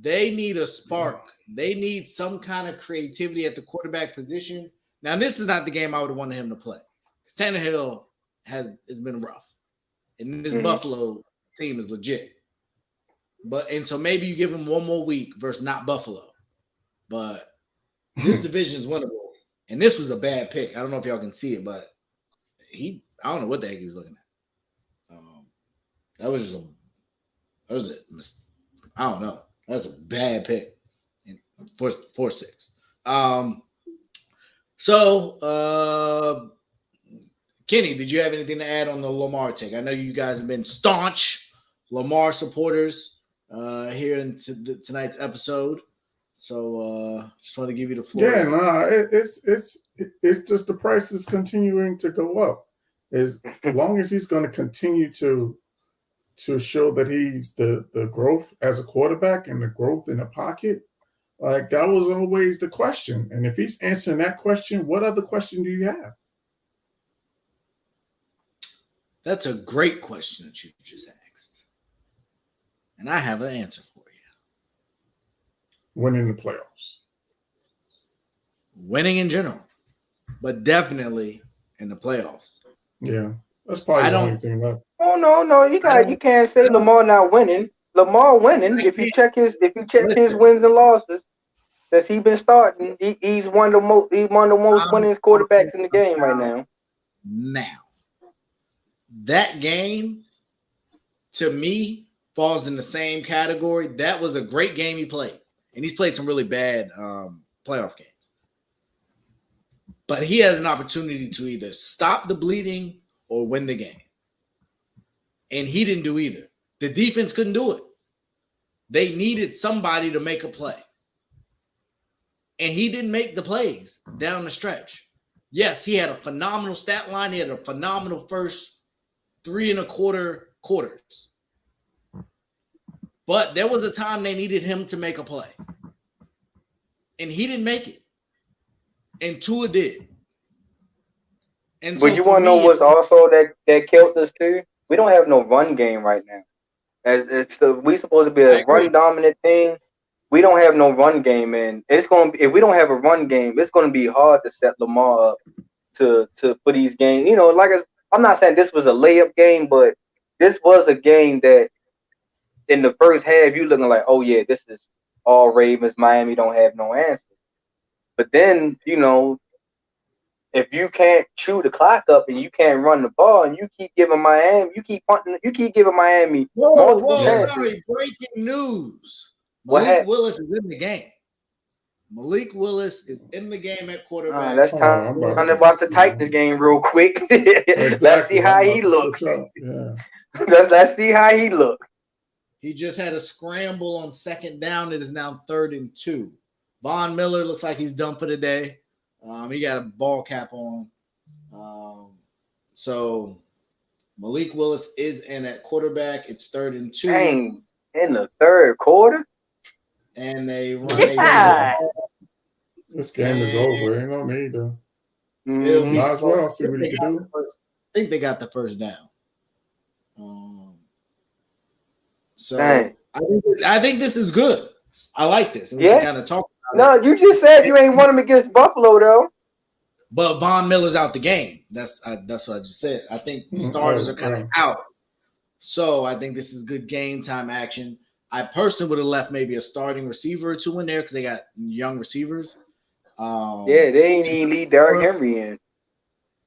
They need a spark. They need some kind of creativity at the quarterback position. Now, this is not the game I would have wanted him to play. Tannehill has been rough, and this Buffalo team is legit. So maybe you give him one more week versus not Buffalo. But this division is winnable. And this was a bad pick. I don't know if y'all can see it, but I don't know what the heck he was looking at. That was I don't know. That was a bad pick. 4-6. Kenny, did you have anything to add on the Lamar take? I know you guys have been staunch Lamar supporters here in tonight's episode. So just want to give you the floor. Yeah, it's just the price is continuing to go up. As long as he's going to continue to show that he's the growth as a quarterback and the growth in the pocket, like that was always the question. And if he's answering that question, what other question do you have? That's a great question that you just asked. And I have an answer for you. Winning the playoffs. winning in general, but definitely in the playoffs. Yeah, that's probably the only thing left. Oh no, you can't say Lamar not winning. Lamar winning. If you check his wins and losses that he been starting, he's one of the most winningest quarterbacks in the game right now. Now, that game to me falls in the same category. That was a great game he played, and he's played some really bad playoff games. But he had an opportunity to either stop the bleeding or win the game. And he didn't do either. The defense couldn't do it. They needed somebody to make a play. And he didn't make the plays down the stretch. Yes, he had a phenomenal stat line. He had a phenomenal first 3 1/4 quarters. But there was a time they needed him to make a play. And he didn't make it. And Tua did. And but so you want to know what's also that killed us too? We don't have no run game right now. We supposed to be a run dominant thing. We don't have no run game, and it's going to be, if we don't have a run game, it's going to be hard to set Lamar up to for these games. You know, I'm not saying this was a layup game, but this was a game that in the first half you looking like, oh yeah, this is all Ravens. Miami don't have no answer. But then, you know, if you can't chew the clock up and you can't run the ball and you keep giving Miami, you keep giving Miami multiple chances. Sorry, breaking news. What Malik Willis is in the game. Malik Willis is in the game at quarterback. That's time. I'm about to tighten this game real quick. Exactly. Let's see how he looks. Yeah. Let's see how he look. He just had a scramble on second down. It is now 3rd and 2. Von Miller looks like he's done for the day. He got a ball cap on. So Malik Willis is in at quarterback. It's 3rd and 2. Dang, in the third quarter? And they run. This game is over. Ain't no need to. Mm-hmm. Might as well see what he can do. I think they got the first down. So I think this is good. I like this. And we can kind of talk about it. You just said you ain't want him against Buffalo though. But Von Miller's out the game. That's what I just said. I think the starters are kind of out. So I think this is good game time action. I personally would have left maybe a starting receiver or 2 in there because they got young receivers. They ain't even lead Derrick Henry in.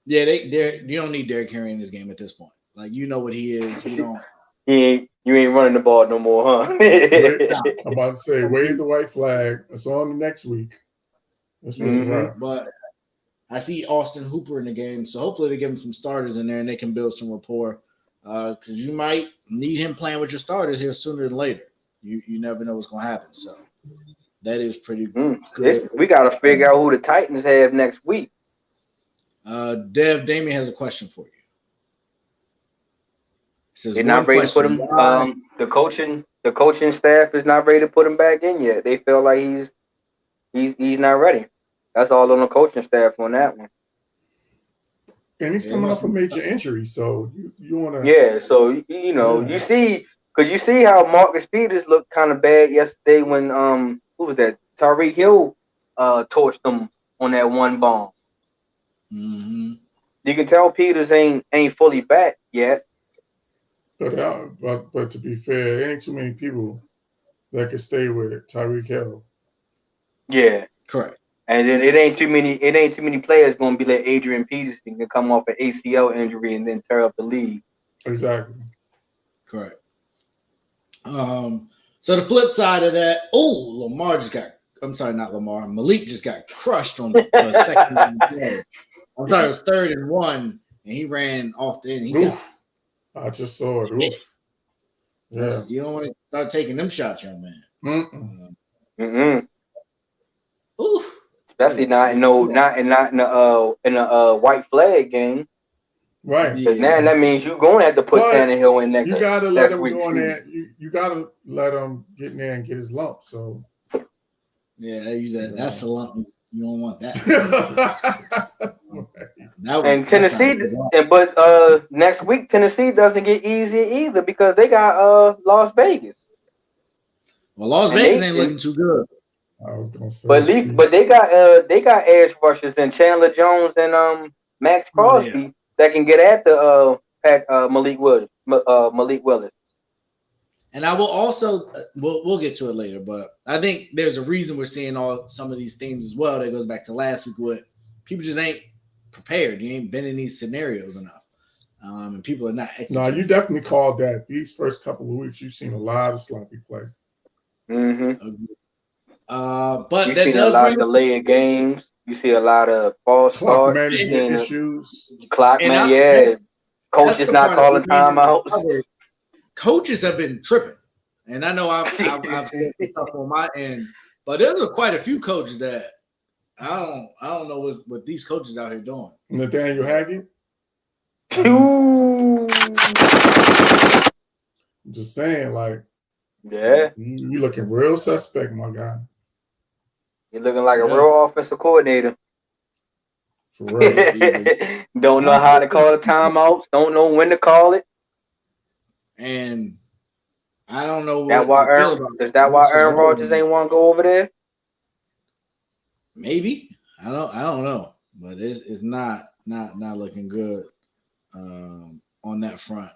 Yeah, you don't need Derrick Henry in this game at this point. Like, you know what he is. You ain't running the ball no more, huh? I'm about to say, wave the white flag. It's on the next week. But I see Austin Hooper in the game, so hopefully they give him some starters in there and they can build some rapport. Because you might need him playing with your starters here sooner than later. You never know what's going to happen. So that is pretty good. We got to figure out who the Titans have next week. Damien has a question for you. Says, they're not ready to put him. The coaching staff is not ready to put him back in yet. They feel like he's not ready. That's all on the coaching staff on that one. And he's coming off a major injury, so you want to. Yeah, so you see how Marcus Peters looked kind of bad yesterday when who was that? Tyreek Hill torched them on that one bomb. Mm-hmm. You can tell Peters ain't fully back yet. But to be fair, there ain't too many people that can stay with Tyreek Hill. Yeah, correct. And then it ain't too many players going to be like Adrian Peterson can come off an ACL injury and then tear up the league. Exactly. Correct. So the flip side of that, Malik just got crushed on the second one. I thought it was 3rd and 1, and he ran off the end. I just saw it. Oof. Yeah. You don't want to start taking them shots, young man. Oof. Especially not in a white flag game. Right. Because now that means you're going to have to put Tannehill in next. You got to let him go in there. You got to let him get in there and get his lump. So. Yeah, that's a lump. You don't want that. And Tennessee, but next week Tennessee doesn't get easy either because they got Las Vegas. Well, Las Vegas ain't looking too good. I was gonna say, But at least, but they got edge rushers in Chandler Jones and Max Crosby that can get at the Malik Willis. Malik Willis. And I will also we'll get to it later, but I think there's a reason we're seeing some of these things as well. That goes back to last week. What people just ain't prepared. You ain't been in these scenarios enough, and people are not. No, you definitely called that. These first couple of weeks, you've seen a lot of sloppy play. Mm-hmm. But you that see does a lot bring of delayed games. You see a lot of false clock starts. management issues. Clock man, yeah. Coaches not calling timeouts. Coaches have been tripping, and I know I've said stuff on my end, but there are quite a few coaches that I don't know what these coaches out here doing. Nathaniel Hackett. I'm just saying, like, yeah, you looking real suspect, my guy. You're looking like a real offensive coordinator. For real. Don't know how to call the timeouts. Don't know when to call it. And I don't know is that why Aaron Rodgers ain't want to go over there? Maybe. I don't know, but it's not looking good on that front.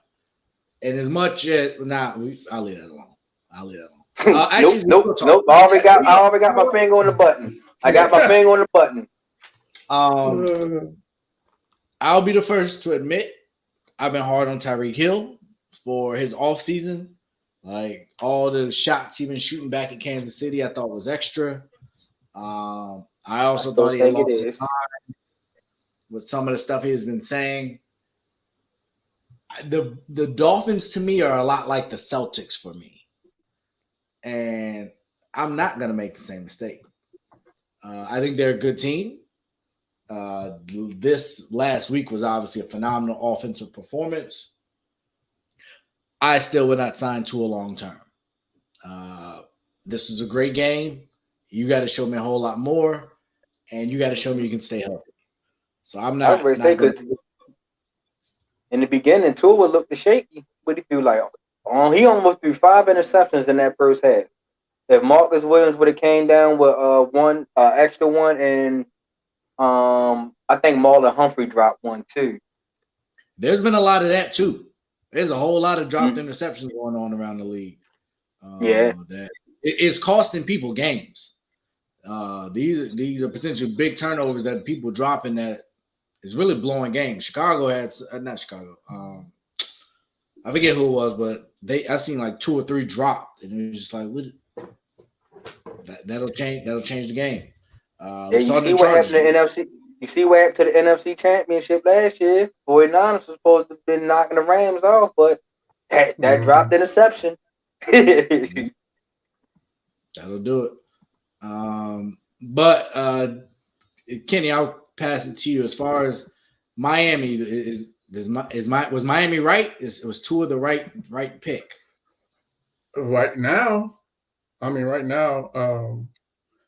And as much as I'll leave that alone. Actually, nope. I already got my finger on the button. I got my finger on the button. I'll be the first to admit I've been hard on Tyreek Hill for his offseason. Like all the shots he been shooting back at Kansas City, I thought was extra. I also thought he had lost his mind with some of the stuff he has been saying. The Dolphins to me are a lot like the Celtics for me. And I'm not going to make the same mistake. I think they're a good team. This last week was obviously a phenomenal offensive performance. I still would not sign to a long term. This is a great game. You got to show me a whole lot more, and you got to show me you can stay healthy. So I'm not. In the beginning, Tua looked shaky. What do you feel like? He almost threw 5 interceptions in that first half. If Marcus Williams would have came down with one extra one, and I think Marlon Humphrey dropped one too. There's been a lot of that too. There's a whole lot of dropped interceptions going on around the league. That it's costing people games. These are potential big turnovers that people dropping that is really blowing games. Chicago had not Chicago. I forget who it was, but I seen like 2 or 3 dropped, and it was just like, that'll change the game. You see what happened to the NFC? You see what happened to the NFC Championship last year? 49ers was supposed to have been knocking the Rams off, but that dropped interception. That'll do it. But Kenny, I'll pass it to you. As far as Miami, was Miami right? It was Tua the right pick. Right now, and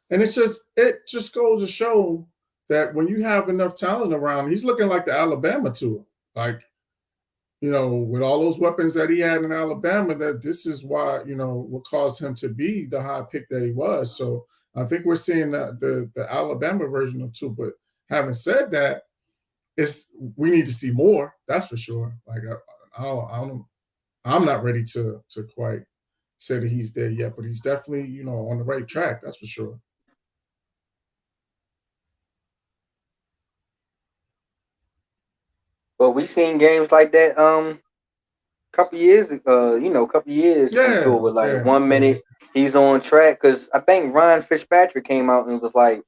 it just goes to show that when you have enough talent around, he's looking like the Alabama Tua. Like, with all those weapons that he had in Alabama, that this is why, what caused him to be the high pick that he was. So I think we're seeing the Alabama version of Tua. But having said that, we need to see more. That's for sure. Like I'm not ready to quite say that he's there yet, but he's definitely on the right track. That's for sure. But we seen games like that couple years Yeah. with like 1 minute he's on track, because I think Ryan Fitzpatrick came out and was like,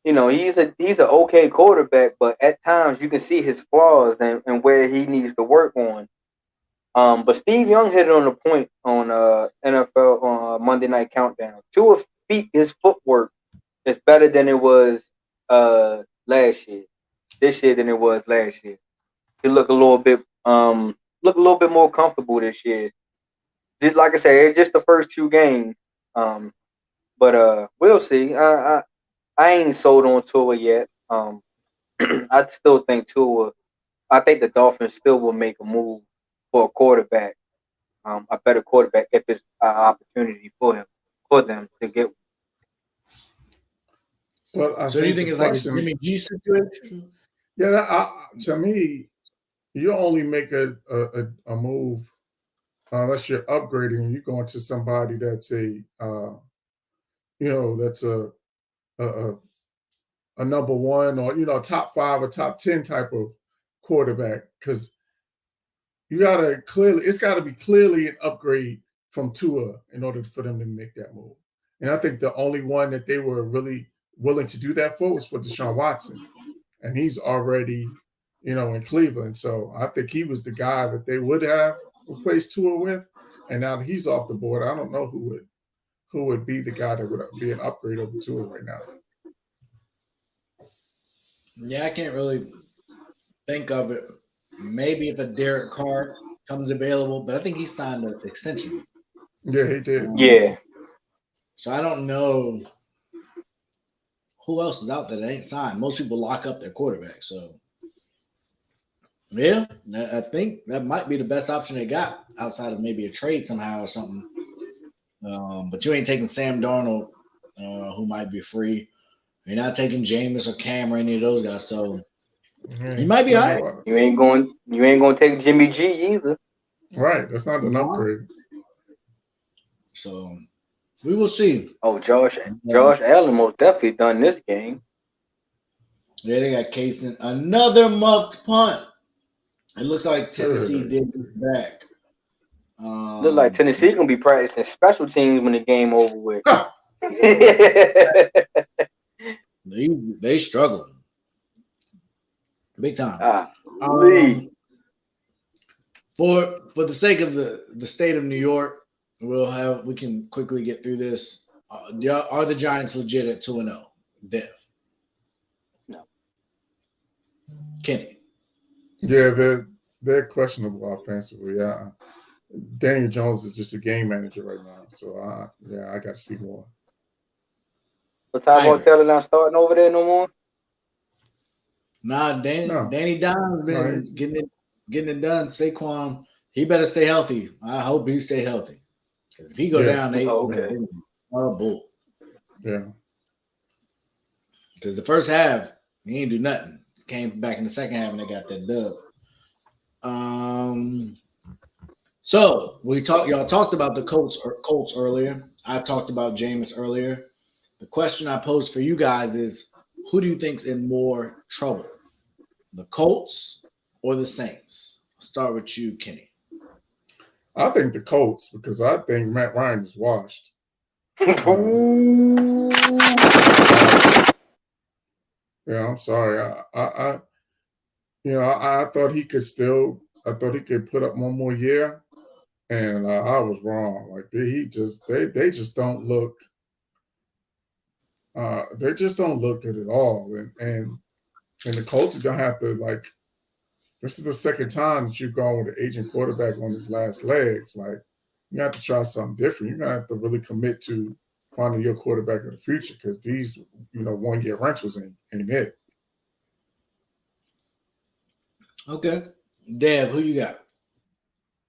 he's an okay quarterback, but at times you can see his flaws and where he needs to work on. But Steve Young hit it on the point on NFL on Monday Night Countdown. Tua's feet, his footwork is better than it was last year. This year than it was last year. He look a little bit more comfortable this year. Just like I said, it's just the first 2 games. But we'll see. I ain't sold on Tua yet. I still think Tua. I think the Dolphins still will make a move for a quarterback, a better quarterback, if it's an opportunity for them to get one. But So do you think it's like a Jimmy G situation? Yeah, to me, you only make a move unless you're upgrading and you're going to somebody that's that's a number one or top 5 or top 10 type of quarterback, because it's got to be clearly an upgrade from Tua in order for them to make that move. And I think the only one that they were really willing to do that for was for Deshaun Watson, and he's already in Cleveland. So I think he was the guy that they would have replaced Tua with, and now that he's off the board, I don't know who would be the guy that would be an upgrade over Tua right now. Yeah, I can't really think of it. Maybe if a Derek Carr comes available, but I think he signed an extension. Yeah, he did. Yeah. So I don't know who else is out there that ain't signed. Most people lock up their quarterback. So, yeah, I think that might be the best option they got outside of maybe a trade somehow or something. But you ain't taking Sam Darnold, who might be free. You're not taking Jameis or Cam or any of those guys. So he might be all right. You ain't going to take Jimmy G either. Right. That's not an upgrade. So we will see. Oh, Josh Allen most definitely done this game. Yeah, they got Case in another muffed punt. It looks like Tennessee did this back. Looks like Tennessee gonna be practicing special teams when the game over with. They struggling big time. For the sake of the state of New York, we can quickly get through this. Are the Giants legit at 2-0? Dev? No. Kenny? Yeah, they're questionable offensively. Yeah, Daniel Jones is just a game manager right now. So I got to see more. But Tyrod Taylor not starting over there no more? Nah, Danny Dimes been getting it done. Saquon, he better stay healthy. I hope he stay healthy. Because if he go down, they bull. Yeah. Because the first half, he ain't do nothing. Came back in the second half and they got that dub. So y'all talked about the Colts earlier. I talked about Jameis earlier. The question I posed for you guys is, who do you think's in more trouble? The Colts or the Saints? I'll start with you, Kenny. I think the Colts, because I think Matt Ryan is washed. Yeah, I'm sorry. I thought he could put up one more year, and I was wrong. Like they just don't look. They just don't look good at all, and the Colts are gonna have to this is the second time that you've gone with an aging quarterback on his last legs. Like, you have to try something different. You're gonna have to really commit to finding your quarterback of the future, because these 1-year rentals ain't it. Okay, Dev, who you got?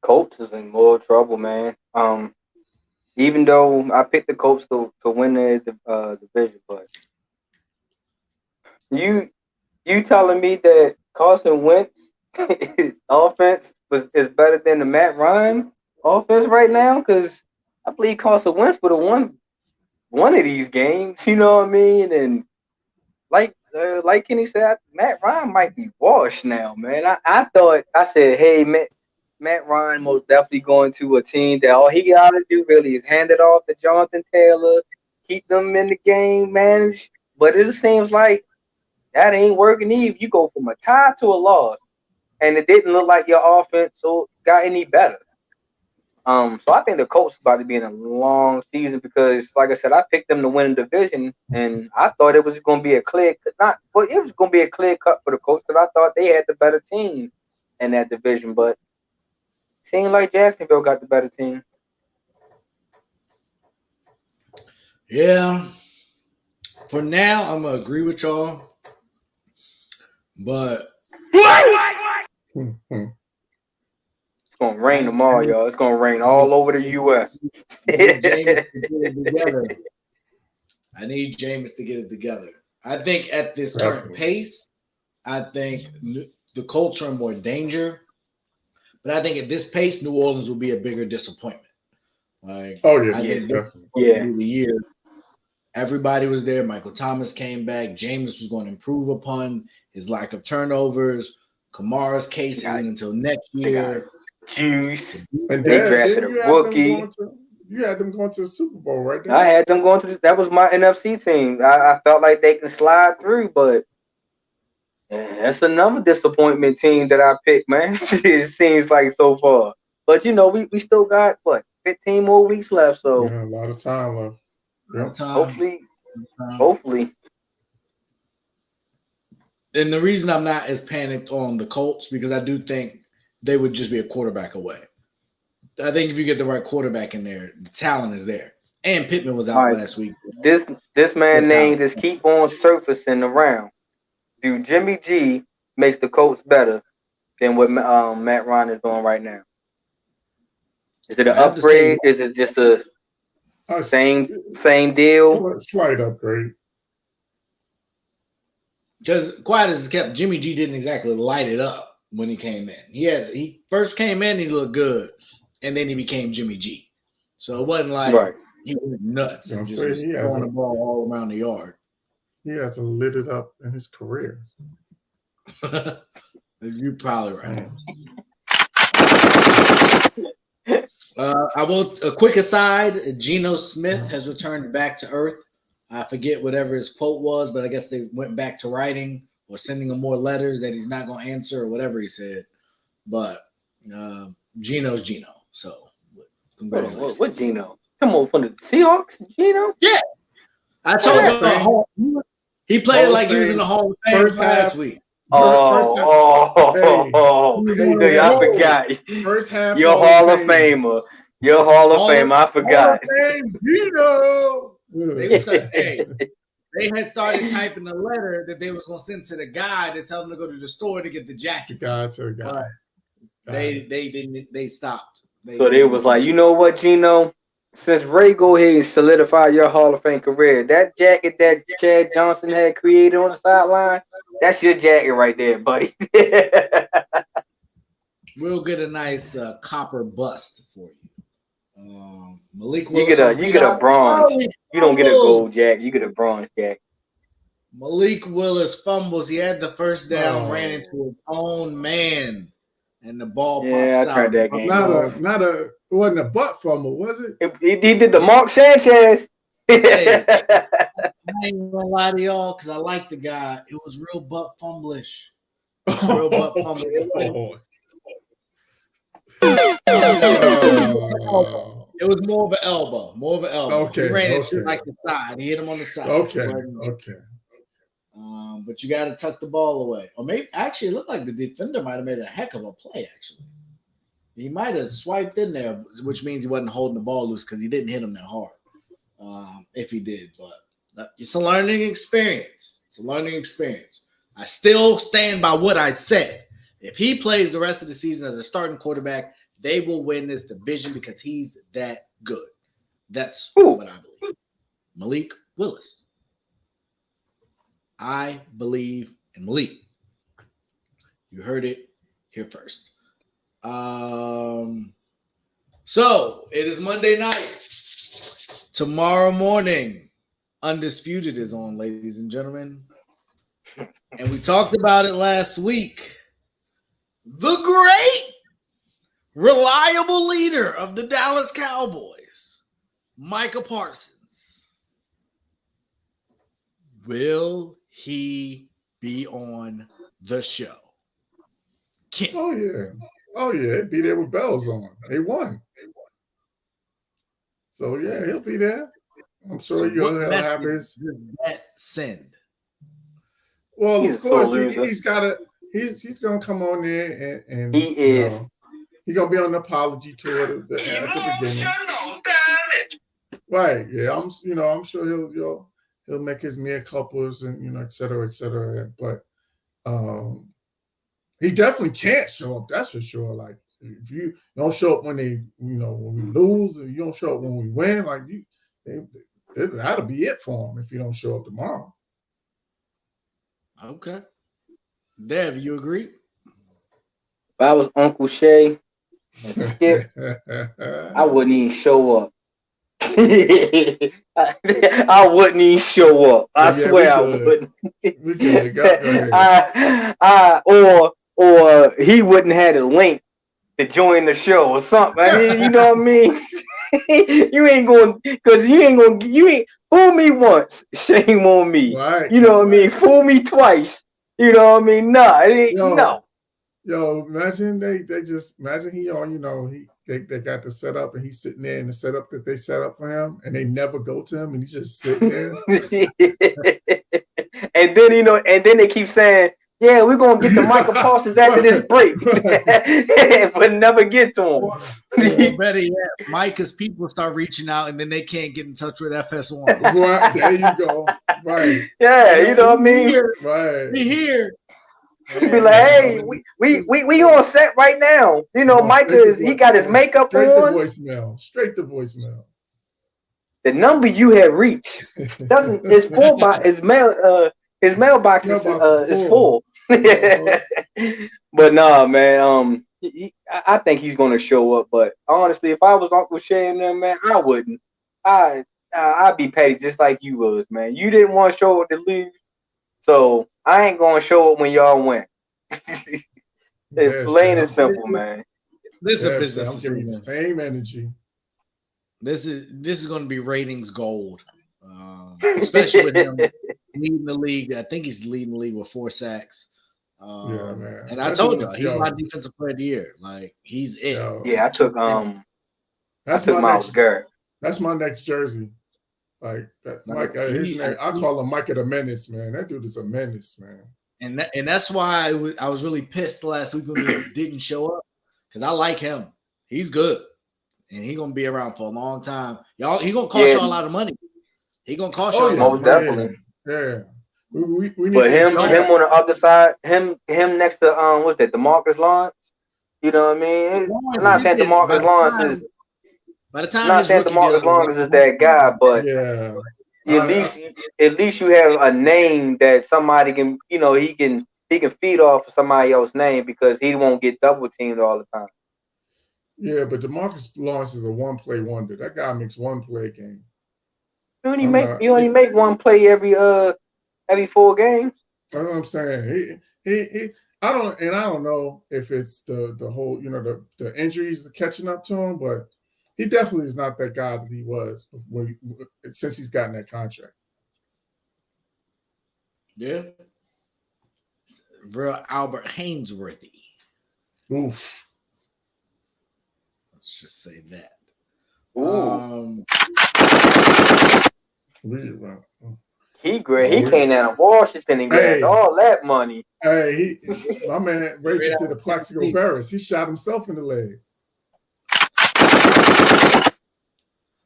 Colts is in more trouble, man. Even though I picked the Colts to win the division, but you telling me that Carson Wentz offense is better than the Matt Ryan offense right now? Because I believe Carson Wentz would have won one of these games. You know what I mean? And like Kenny said, Matt Ryan might be washed now, man. I said, hey, Matt Ryan most definitely going to a team that all he got to do really is hand it off to Jonathan Taylor, keep them in the game, manage. But it seems like that ain't working either. You go from a tie to a loss, and it didn't look like your offense got any better. So I think the Colts about to be in a long season because, like I said, I picked them to win the division, and I thought it was going to be a clear cut for the Colts because I thought they had the better team in that division, but seemed like Jacksonville got the better team. Yeah. For now, I'm going to agree with y'all. But it's going to rain tomorrow, y'all. It's going to rain all over the U.S. I need Jameis to get it together. I think at this current pace, I think the Colts are in more danger. But I think at this pace, New Orleans will be a bigger disappointment. Like, I think definitely. The year, everybody was there. Michael Thomas came back. Jameis was going to improve upon his lack of turnovers. Kamara's case isn't until next year. Juice. And they drafted a rookie. You had them going to the Super Bowl, right? I had them going to that was my NFC team. I felt like they can slide through, but that's another disappointment team that I picked, man. It seems like so far. But we still got 15 more weeks left, so a lot of time left. Hopefully. And the reason I'm not as panicked on the Colts because I do think they would just be a quarterback away. I think if you get the right quarterback in there, the talent is there. And Pittman was out last week. This man name just keep on surfacing around. Do Jimmy G makes the Colts better than what Matt Ryan is doing right now? Is it an upgrade? Is it just a same deal? Slight upgrade. Because quiet as it's kept, Jimmy G didn't exactly light it up when he came in. He first came in, he looked good, and then he became Jimmy G. So it wasn't like he went nuts and just throwing the ball all around the yard. He hasn't lit it up in his career. You're probably right. A quick aside, Geno Smith has returned back to earth. I forget whatever his quote was, but I guess they went back to writing or sending him more letters that he's not going to answer or whatever he said. But Geno's Geno. So congratulations. What Geno? Come on, from the Seahawks? Geno? Yeah. I told you he played like he was in the Hall of Fame last week. I forgot. First half. Your Hall of Famer. Your Hall of Fame. I forgot. They had started typing the letter that they was going to send to the guy to tell him to go to the store to get the jacket. They stopped. They was like, you know what, Geno? Since Ray go ahead and solidify your Hall of Fame career, that jacket that Chad Johnson had created on the sideline, that's your jacket right there, buddy. We'll get a nice copper bust for you. Malik Willis. You get a bronze. You don't get a gold jacket. You get a bronze jacket. Malik Willis fumbles. He had the first down, ran into his own man, and the ball pops out. I tried that game. It wasn't a butt fumble, was it? He did the Mark Sanchez. Hey, I ain't gonna lie to y'all because I like the guy. It was real butt fumblish. It was more of an elbow. Okay. He ran into like the side. He hit him on the side. Okay. But you got to tuck the ball away. Or maybe actually it looked like the defender might have made a heck of a play. Actually, he might have swiped in there, which means he wasn't holding the ball loose because he didn't hit him that hard. If he did, but it's a learning experience. I still stand by what I said. If he plays the rest of the season as a starting quarterback, they will win this division because he's that good. That's what I believe. Malik Willis. I believe in Malik. You heard it here first. So it is Monday night. Tomorrow morning, Undisputed is on, ladies and gentlemen. And we talked about it last week. The great, reliable leader of the Dallas Cowboys, Micah Parsons. Will he be on the show? Oh yeah, be there with bells on. They won. So yeah, he'll be there. I'm sure he'll have his send. Well, of course, he's gonna come on there and he is. He's gonna be on the apology tour at the beginning. Right? Yeah, I'm sure he'll make his mea culpas and et cetera. But he definitely can't show up. That's for sure. Like if you don't show up when when we lose, or you don't show up when we win, like that'll be it for him if you don't show up tomorrow. Okay. Dev, you agree? If I was Uncle Shay and Skip, I wouldn't even show up. I wouldn't even show up. I swear I wouldn't. We good. Go ahead. Or he wouldn't have a link to join the show or something. I mean, you know what I mean? You ain't going fool me once, shame on me. Right. You know what I mean? Fool me twice. You know what I mean? Nah, it ain't, no. Yo, imagine they just imagine he on, they got the setup and he's sitting there in the setup that they set up for him and they never go to him and he's just sitting there. And then they keep saying, yeah, we're gonna get to Michael Parsons after this break. But never get to him. Or better yet, Micah's people start reaching out and then they can't get in touch with FS1. Right, there you go. Right. Yeah, you know what I mean? Right. We here. Be like, hey, we on set right now. You know, Micah he got his makeup straight on. Straight to voicemail. The number you have reached is full by his mailbox is full. But nah, man. I think he's gonna show up. But honestly, if I was Uncle Shay and them, man, I wouldn't. I'd be petty just like you was, man. You didn't want to show up to lose, so I ain't gonna show up when y'all win. It's plain and simple, man. This is a business. I'm giving you the same energy. This is going to be ratings gold, especially with him leading the league. I think he's leading the league with 4 sacks. Yeah, man. And I told you, he's my defensive player of the year. Like, he's it. Yeah, I took Myles Garrett. That's my next jersey. Like that, Mike. His name, I call him Micah the Menace, man. That dude is a menace, man. And that's why I was really pissed last week when he didn't show up because I like him. He's good. And he's gonna be around for a long time. Y'all, he gonna cost y'all a lot of money. He gonna cost y'all. Most definitely. Yeah. We need but him on the other side, him next to what's that? DeMarcus Lawrence. You know what I mean? I'm not saying DeMarcus Lawrence is. By the time I'm not saying DeMarcus Lawrence is that guy, but at least you have a name that somebody can, he can feed off of somebody else's name because he won't get double teamed all the time. Yeah, but DeMarcus Lawrence is a one-play wonder. That guy makes one play a game. You only make one play every 4 games. That's what I'm saying. I don't know if it's the whole, the injuries catching up to him, but he definitely is not that guy that he was since he's gotten that contract. Yeah. Real Albert Hainsworthy. Oof. Let's just say that. He great. He came down to Washington and got all that money. Hey, my man Ray just did a Plaxico Burress. He shot himself in the leg.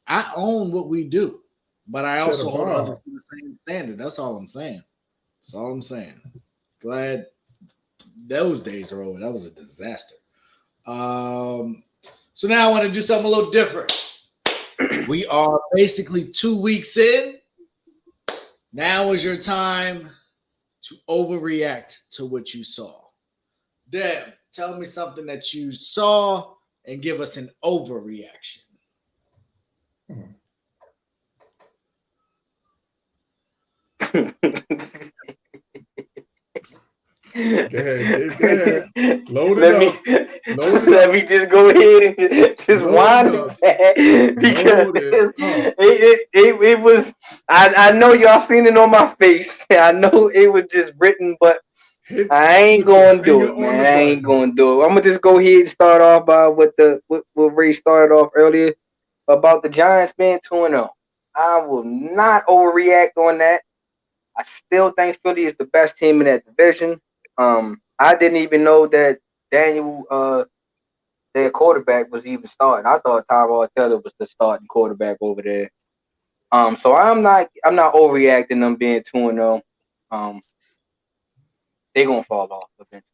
I own what we do, but I also hold others to the same standard. That's all I'm saying. That's all I'm saying. Glad those days are over. That was a disaster. So now I want to do something a little different. We are basically 2 weeks in. Now is your time to overreact to what you saw. Dev, tell me something that you saw and give us an overreaction. Go ahead. Let me just go ahead and just wind it back because it was. I know y'all seen it on my face. I know it was just written, but I ain't gonna do it, man. I ain't gonna do it. I'm gonna just go ahead and start off by what Ray started off earlier about the Giants being 2-0. I will not overreact on that. I still think Philly is the best team in that division. I didn't even know that Daniel, their quarterback, was even starting. I thought Tyrod Taylor was the starting quarterback over there. So I'm not overreacting them being 2-0. They're gonna fall off eventually.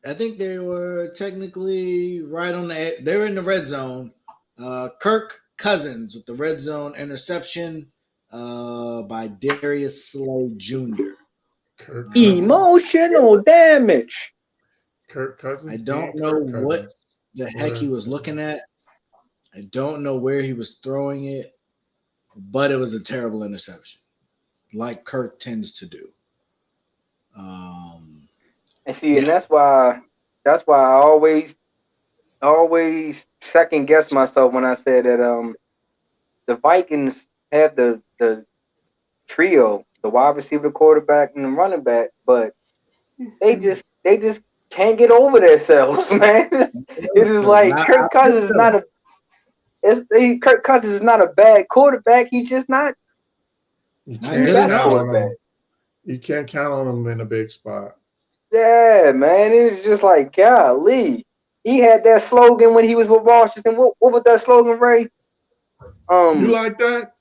I think they were technically right on they're in the red zone. Kirk Cousins with the red zone interception. by Darius Slay Jr. Emotional damage. Kirk Cousins. I don't know what the heck he was looking at. I don't know where he was throwing it, but it was a terrible interception, like Kirk tends to do. And see, and that's why I always second guess myself when I say that the Vikings have the trio, the wide receiver, the quarterback, and the running back, but they just can't get over themselves, man. It is like Kirk Cousins is not a bad quarterback. He's just not. You can't count on him in a big spot. Yeah, man. It was just like, golly. He had that slogan when he was with Washington. What was that slogan, Ray? You like that?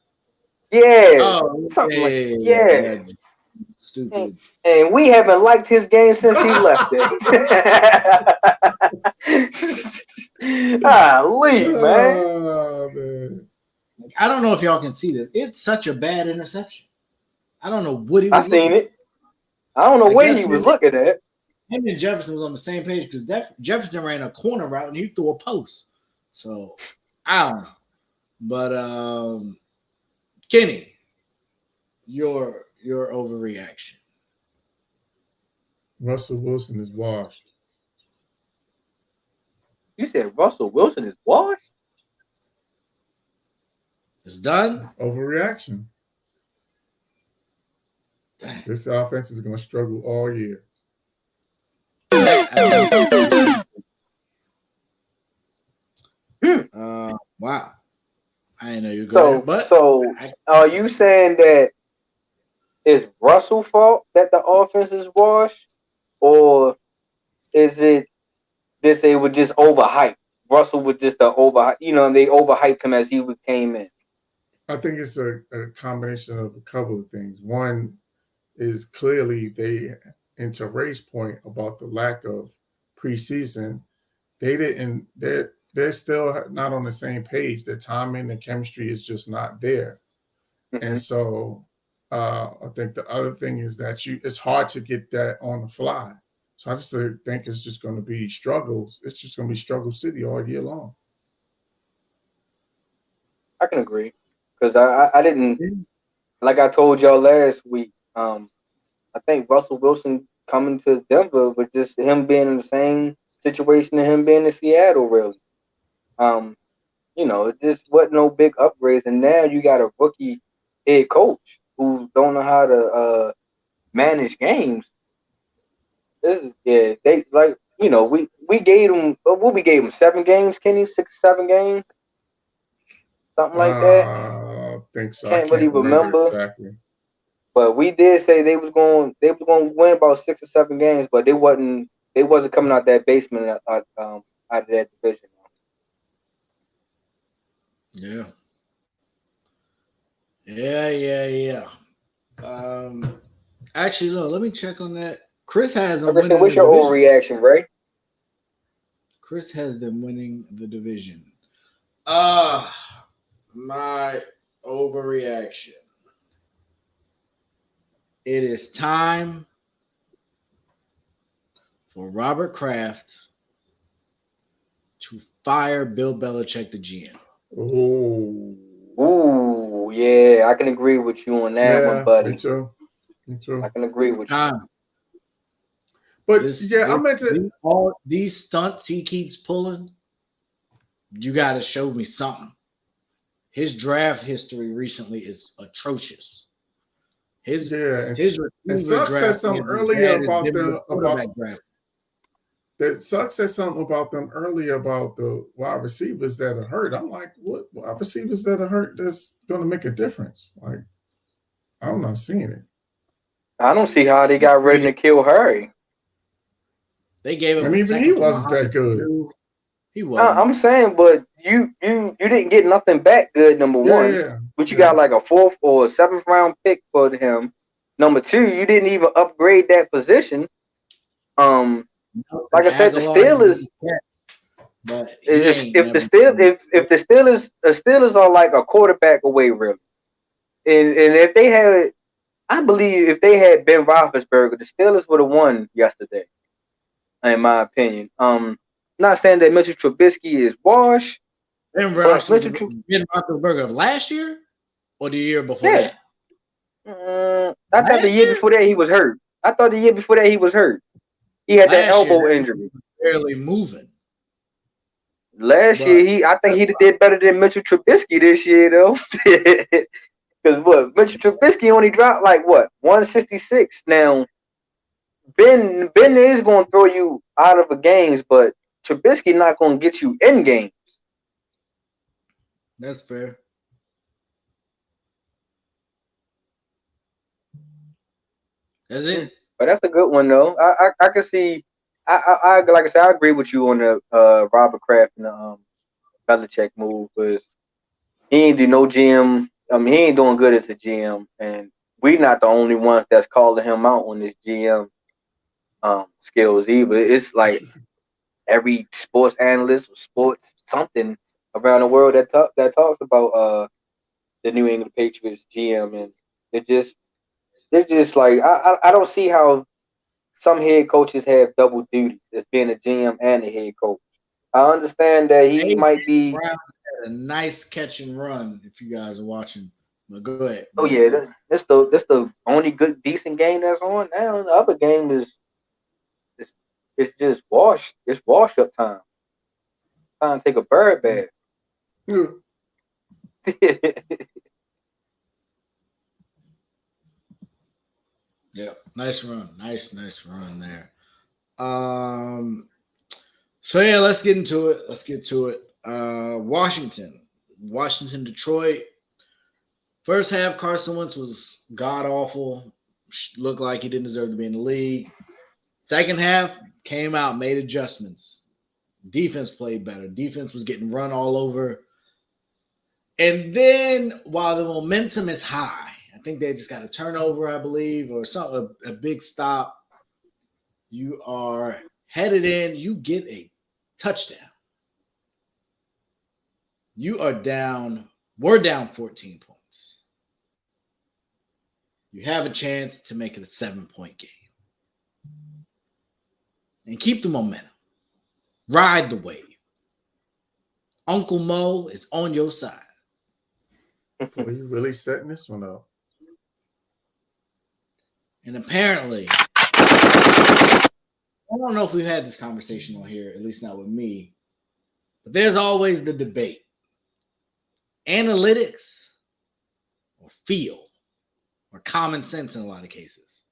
Yeah. Something like that. Yeah. Stupid. And we haven't liked his game since he left it. Golly, man. Oh, man. I don't know if y'all can see this. It's such a bad interception. I don't know what he was looking at. I don't know what he was looking at. Him and Jefferson was on the same page because Jefferson ran a corner route and he threw a post. So I don't know. But Kenny, your overreaction. Russell Wilson is washed. You said Russell Wilson is washed? It's done. Overreaction. This offense is going to struggle all year. Wow. I didn't know you were going there, but so are you saying that it's Russell's fault that the offense is washed, or is it this they were just overhyped? Russell was just the overhyped, they overhyped him as he came in. I think it's a combination of a couple of things. One is clearly into Ray's point about the lack of preseason. They're still not on the same page. The timing, the chemistry is just not there. Mm-hmm. And so I think the other thing is that it's hard to get that on the fly. So I just think it's just going to be struggles. It's just going to be struggle city all year long. I can agree. Because I didn't, like I told y'all last week, I think Russell Wilson coming to Denver was just him being in the same situation and him being in Seattle, really. It just wasn't no big upgrades. And now you got a rookie head coach who don't know how to manage games. We gave him 7 games, Kenny, 6, 7 games, something like that. I think so. Can't really remember exactly. But we did say they was going to win about 6 or 7 games, but they wasn't coming out that basement out of that division. Yeah. Actually, look, let me check on that. Chris has them winning. What's your overreaction, Ray? Chris has them winning the division. My overreaction. It is time for Robert Kraft to fire Bill Belichick, the GM. Ooh, yeah, I can agree with you on that one, buddy. Me too. I can agree with you. But I meant to. All these stunts he keeps pulling, you got to show me something. His draft history recently is atrocious. His Sucks said something earlier about Sucks said something about them earlier about the wide receivers that are hurt. I'm like, what wide receivers that are hurt that's going to make a difference? Like, I'm not seeing it. I don't see how they got ready to kill Harry. They gave him. And even he wasn't that good. He was. I'm saying, but you didn't get nothing back good. Number one, but you got like a 4th or 7th round pick for him. Number 2, you didn't even upgrade that position. Like I said, the Steelers. But if the Steelers are like a quarterback away, really. if they had, I believe if they had Ben Roethlisberger, the Steelers would have won yesterday. In my opinion, not saying that Mitchell Trubisky is washed. Ben Roethlisberger of last year or the year before that? I thought the year before that he was hurt. He had that elbow injury. Barely moving. Last year, I think he did better than Mitchell Trubisky this year, though. Because Mitchell Trubisky only dropped 166. Now, Ben is going to throw you out of the games, but Trubisky not going to get you in games. That's fair. That's it. But that's a good one, though. I can see. I like I said, I agree with you on the Robert Kraft and the Belichick move, because he ain't do no GM. I mean, he ain't doing good as a GM, and we not the only ones that's calling him out on his GM skills either. It's like every sports analyst or sports something around the world that talks about the New England Patriots GM, and they're just like I don't see how some head coaches have double duties as being a GM and a head coach. I understand that he might be. Brown had a nice catch and run. If you guys are watching, but go ahead. Oh yeah, that's the only good decent game that's on now. The other game is it's just washed. It's wash up time. Time to take a bird bath. Yeah, nice run. Nice run there. So yeah, let's get into it. Washington, Detroit. First half, Carson Wentz was god awful. Looked like he didn't deserve to be in the league. Second half, came out, made adjustments. Defense played better. Defense was getting run all over. And then while the momentum is high, I think they just got a turnover, I believe, or something, a big stop. You are headed in. You get a touchdown. You are down. We're down 14 points. You have a chance to make it a 7-point game. And keep the momentum. Ride the wave. Uncle Mo is on your side. Are you really setting this one up? And apparently, I don't know if we've had this conversation on here, at least not with me, but there's always the debate. Analytics or feel or common sense in a lot of cases.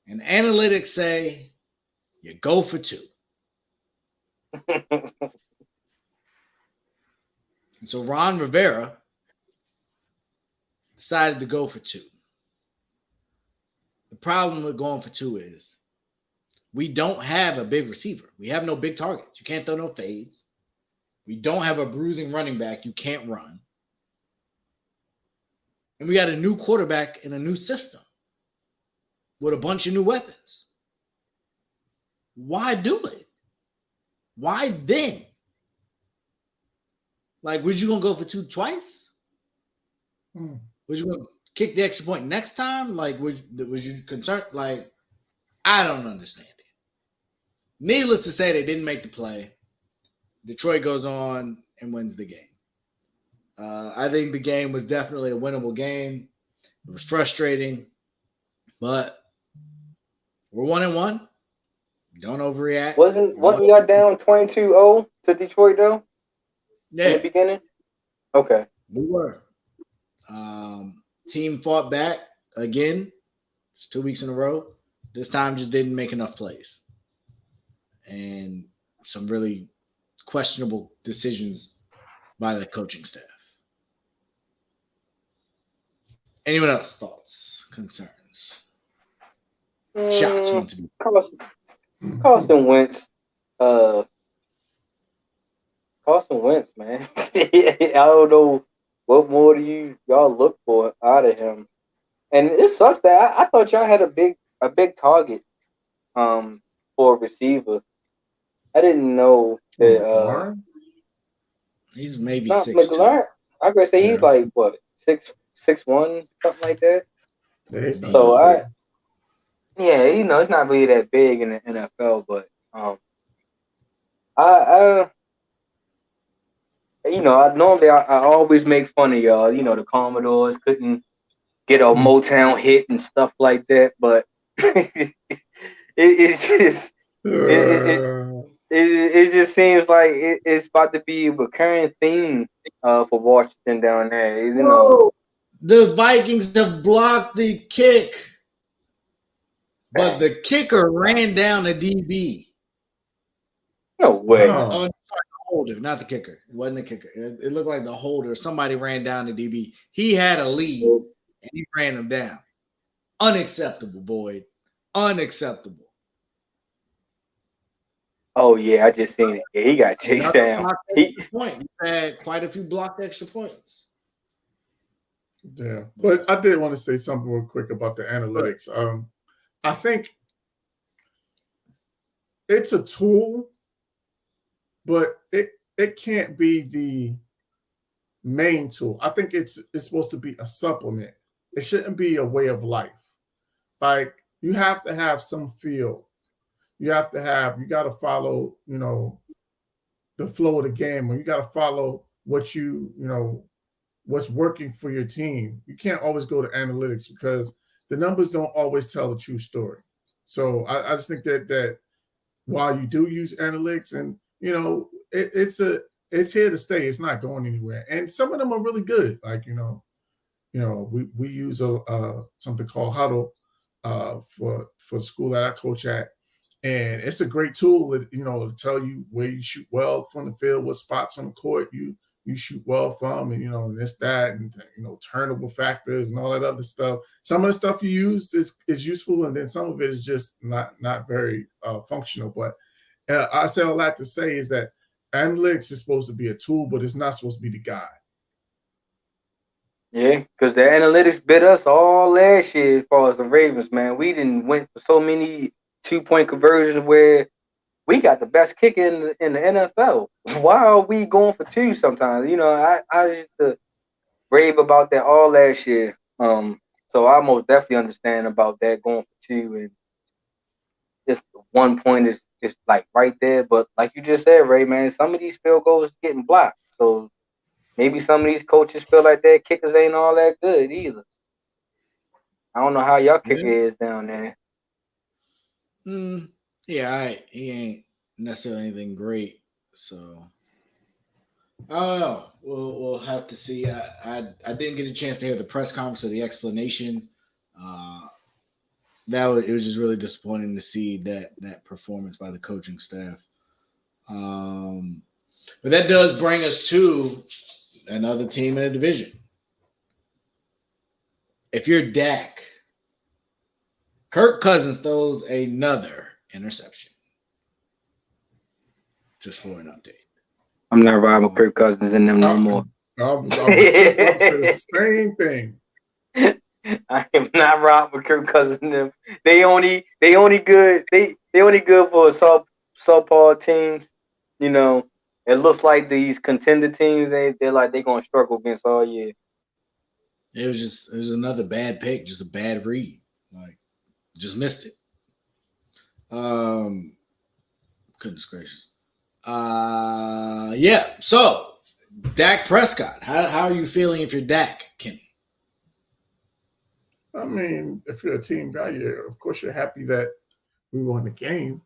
And analytics say you go for 2. And so Ron Rivera decided to go for 2. The problem with going for 2 is we don't have a big receiver. We have no big targets. You can't throw no fades. We don't have a bruising running back. You can't run. And we got a new quarterback in a new system with a bunch of new weapons. Why do it? Why then? Like, was you going to go for 2 twice? Was you going to kick the extra point next time? Like, was you concerned? Like, I don't understand it. Needless to say, they didn't make the play. Detroit goes on and wins the game. I think the game was definitely a winnable game. It was frustrating, but we're 1-1. Don't overreact. Wasn't y'all down 22-0 to Detroit though? Yeah. In the beginning? Okay. We were. Team fought back again. It's 2 weeks in a row. This time just didn't make enough plays. And some really questionable decisions by the coaching staff. Anyone else? Thoughts, concerns? Shots want to be. Carson Wentz. Carson Wentz, man. I don't know what more do y'all look for out of him. And it sucks that I thought y'all had a big target for a receiver. I didn't know that he's maybe not 6'2". McLaurin. I could say he's like what 6'4", 6'1", something like that. It's not So that big. it's not really that big in the NFL, but I normally I always make fun of y'all. The Commodores couldn't get a Motown hit and stuff like that, but it's just it just seems like it's about to be a recurring theme for Washington down there. The Vikings have blocked the kick, but the kicker ran down the DB. No way. Oh, holder, not the kicker. It wasn't the kicker. It looked like the holder. Somebody ran down the DB. He had a lead, and he ran him down. Unacceptable, Boyd. Unacceptable. Oh yeah, I just seen it. Yeah, he got chased down. He had quite a few blocked extra points. Yeah, but I did want to say something real quick about the analytics. I think it's a tool, but it can't be the main tool. I think it's supposed to be a supplement. It shouldn't be a way of life. Like, you have to have some feel. You got to follow, the flow of the game, or you got to follow what what's working for your team. You can't always go to analytics because the numbers don't always tell the true story. So I just think that while you do use analytics, and it's here to stay. It's not going anywhere. And some of them are really good. Like we use something called Huddle for the school that I coach at. And it's a great tool, to tell you where you shoot well from the field, what spots on the court you shoot well from, and this, that, and turnover factors and all that other stuff. Some of the stuff you use is useful, and then some of it is just not very functional. But I say all that to say is that analytics is supposed to be a tool, but it's not supposed to be the guide. Yeah, because the analytics bit us all last year as far as the Ravens, man. We didn't went for so many 2-point conversions where we got the best kicker in the NFL. Why are we going for 2 sometimes? I used to rave about that all last year. So I most definitely understand about that going for 2, and just 1 point is like right there. But like you just said, Ray, man, some of these field goals getting blocked. So maybe some of these coaches feel like their kickers ain't all that good either. I don't know how your kicker is down there. Yeah, he ain't necessarily anything great. So I don't know. We'll have to see. I didn't get a chance to hear the press conference or the explanation. It was just really disappointing to see that performance by the coaching staff. But that does bring us to another team in a division. If you're Dak, Kirk Cousins throws another interception. Just for an update. I'm not riding with Kirk Cousins in them no more. I was just about to say the same thing. I am not riding with Kirk Cousins in them. They only good. They only good for subpar teams. It looks like these contender teams. They're like they're gonna struggle against all year. It was another bad pick, just a bad read. Like, just missed it. Goodness gracious. Yeah. So, Dak Prescott. How are you feeling if you're Dak, Kenny? I mean, if you're a team guy, of course you're happy that we won the game.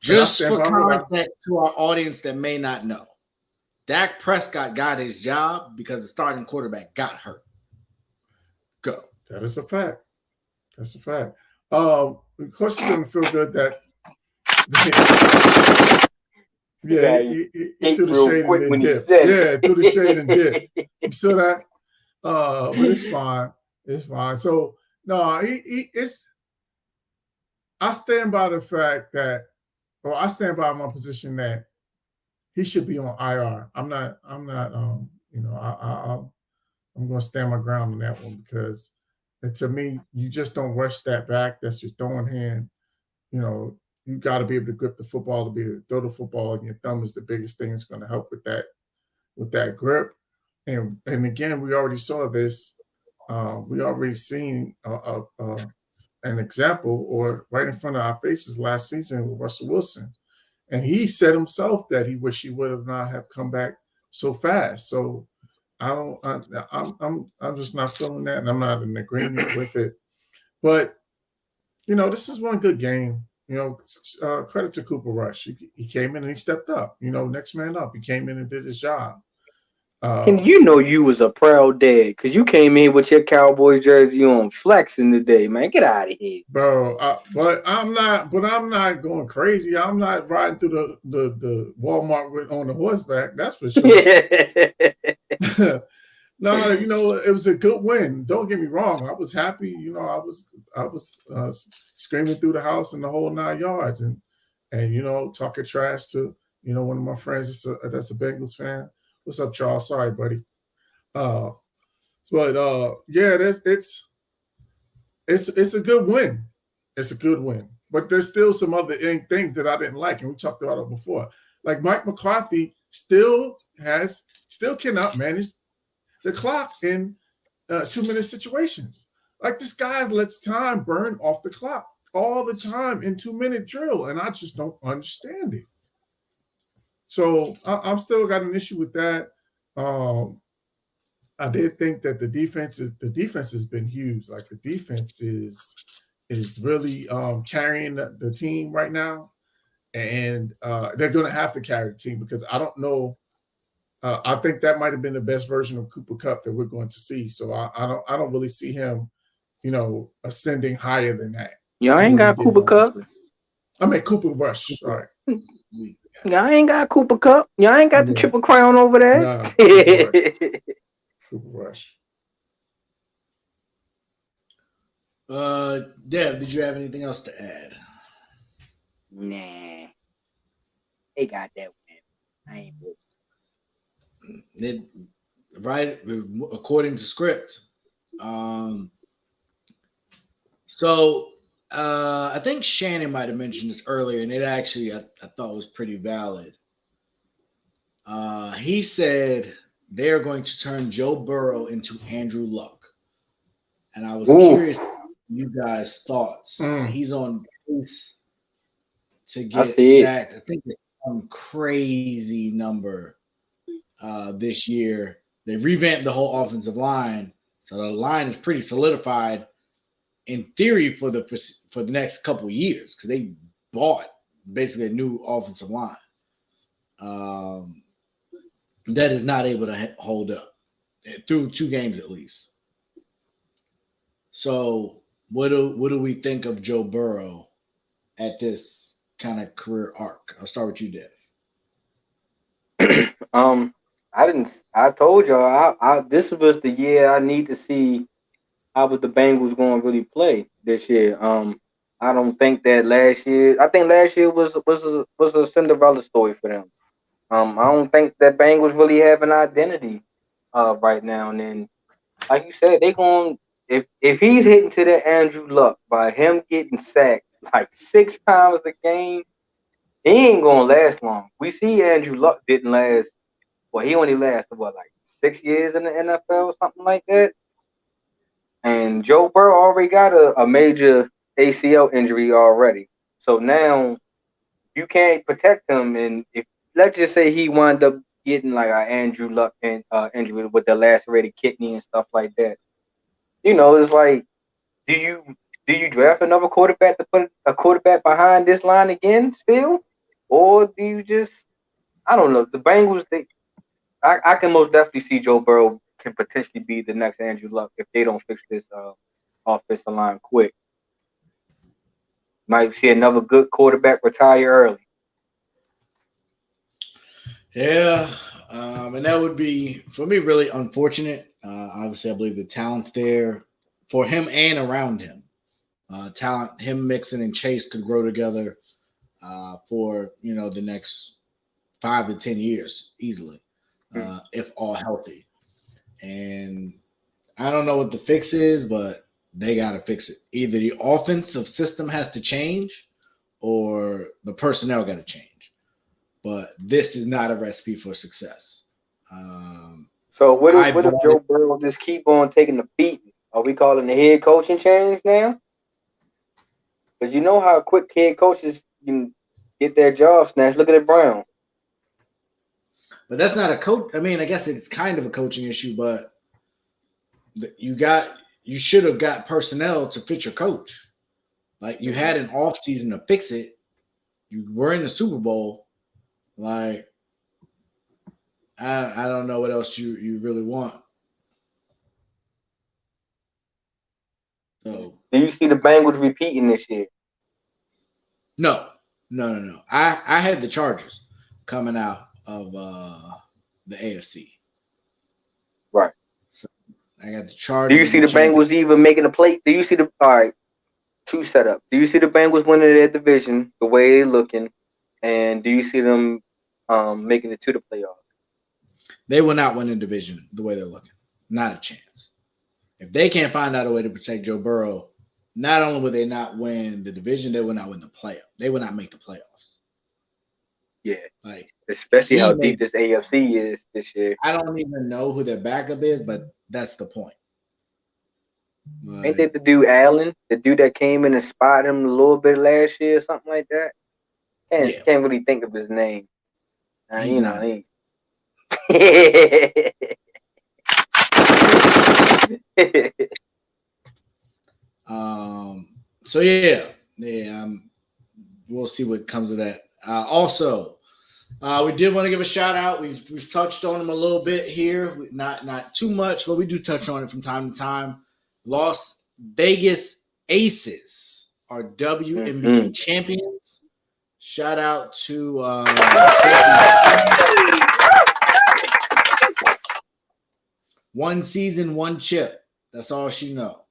Just for context to our audience that may not know, Dak Prescott got his job because the starting quarterback got hurt. Go. That is a fact. That's a fact. Of course, you're going to feel good that. Yeah, he threw the shade and dip. Yeah, threw the shade and dip. You saw that? But it's fine. It's fine. So no, it's. I stand by the fact that, or I stand by my position that he should be on IR. I'm not. I'm going to stand my ground on that one because, to me, you just don't rush that back. That's your throwing hand. You got to be able to grip the football to be able to throw the football, and your thumb is the biggest thing that's going to help with that grip. And again, we already saw this. We already seen an example, or right in front of our faces last season with Russell Wilson, and he said himself that he wished he would have not have come back so fast. So I don't. I'm just not feeling that, and I'm not in agreement with it. But this is one good game. Credit to Cooper Rush. He came in and he stepped up. Next man up. He came in and did his job. And you was a proud dad because you came in with your Cowboys jersey on, flexing today, man. Get out of here, bro. But I'm not going crazy. I'm not riding through the Walmart on the horseback. That's for sure. No, it was a good win. Don't get me wrong. I was happy. I was screaming through the house and the whole 9 yards, and talking trash to one of my friends that's a Bengals fan. What's up, Charles? Sorry, buddy. Yeah, it's a good win. It's a good win. But there's still some other things that I didn't like, and we talked about it before. Like Mike McCarthy still cannot manage the clock in 2-minute situations. Like this guy lets time burn off the clock all the time in 2-minute drill, and I just don't understand it. So I'm still got an issue with that. I did think that the defense has been huge. Like the defense is really carrying the team right now, and they're going to have to carry the team because I don't know. I think that might have been the best version of Cooper Kupp that we're going to see. So I don't really see him, ascending higher than that. Y'all ain't got Cooper Kupp. I mean Cooper Rush. All right. Y'all ain't got Cooper Kupp. Y'all ain't got the Triple Crown over there. Nah, Cooper Rush. Dev, did you have anything else to add? Nah. They got that win. I ain't right, according to script. So I think Shannon might have mentioned this earlier, and it actually I thought was pretty valid. He said they're going to turn Joe Burrow into Andrew Luck, and I was curious you guys' thoughts. He's on pace to get sacked. I think it's some crazy number this year. They revamped the whole offensive line, so the line is pretty solidified in theory for the next couple of years because they bought basically a new offensive line that is not able to hold up through 2 games at least. So what do we think of Joe Burrow at this kind of career arc? I'll start with you, Dev. I told y'all this was the year I need to see how was the Bengals going to really play this year. I don't think that last year. I think last year was a Cinderella story for them. I don't think that Bengals really have an identity right now. And then, like you said, they going if he's hitting to that Andrew Luck by him getting sacked like 6 times a game, he ain't gonna last long. We see Andrew Luck didn't last. Well, he only lasted like 6 years in the NFL or something like that. And Joe Burrow already got a major ACL injury already. So now you can't protect him. And if let's just say he wound up getting like an Andrew Luck injury with the lacerated kidney and stuff like that, it's like, do you draft another quarterback to put a quarterback behind this line again still? Or do you just, I don't know. The Bengals, I can most definitely see Joe Burrow can potentially be the next Andrew Luck if they don't fix this offensive line quick. Might see another good quarterback retire early. Yeah, and that would be, for me, really unfortunate. Obviously, I believe the talent's there for him and around him. Talent, him, Mixon, and Chase could grow together for, the next 5 to 10 years easily, if all healthy. And I don't know what the fix is, but they got to fix it. Either the offensive system has to change or the personnel got to change. But this is not a recipe for success. So what if Joe Burrow just keep on taking the beating? Are we calling the head coaching change now? Because you know how quick head coaches can get their job snatched. Look at it, Brown. But that's not a coach. I mean, I guess it's kind of a coaching issue, but you should have got personnel to fit your coach. Like, you had an off season to fix it. You were in the Super Bowl. Like, I don't know what else you really want. So, do you see the Bengals repeating this year? No. I had the Chargers coming out of the AFC. Right. So I got the Chargers. Do you see the Bengals even making a play? Do you see the two setup? Do you see the Bengals winning their division the way they're looking, and do you see them making it to the playoffs? They will not win the division the way they're looking. Not a chance. If they can't find out a way to protect Joe Burrow, not only will they not win the division, they will not win the playoff. They will not make the playoffs. Yeah, like especially how deep this AFC is this year. I don't even know who their backup is, but that's the point. Ain't that the dude Allen, the dude that came in and spotted him a little bit last year, or something like that? Can't really think of his name. So yeah, we'll see what comes of that. Also, we did want to give a shout out. We've touched on them a little bit here, not too much, but we do touch on it from time to time. Las Vegas Aces are WNBA champions. Shout out to one season, one chip. That's all she know.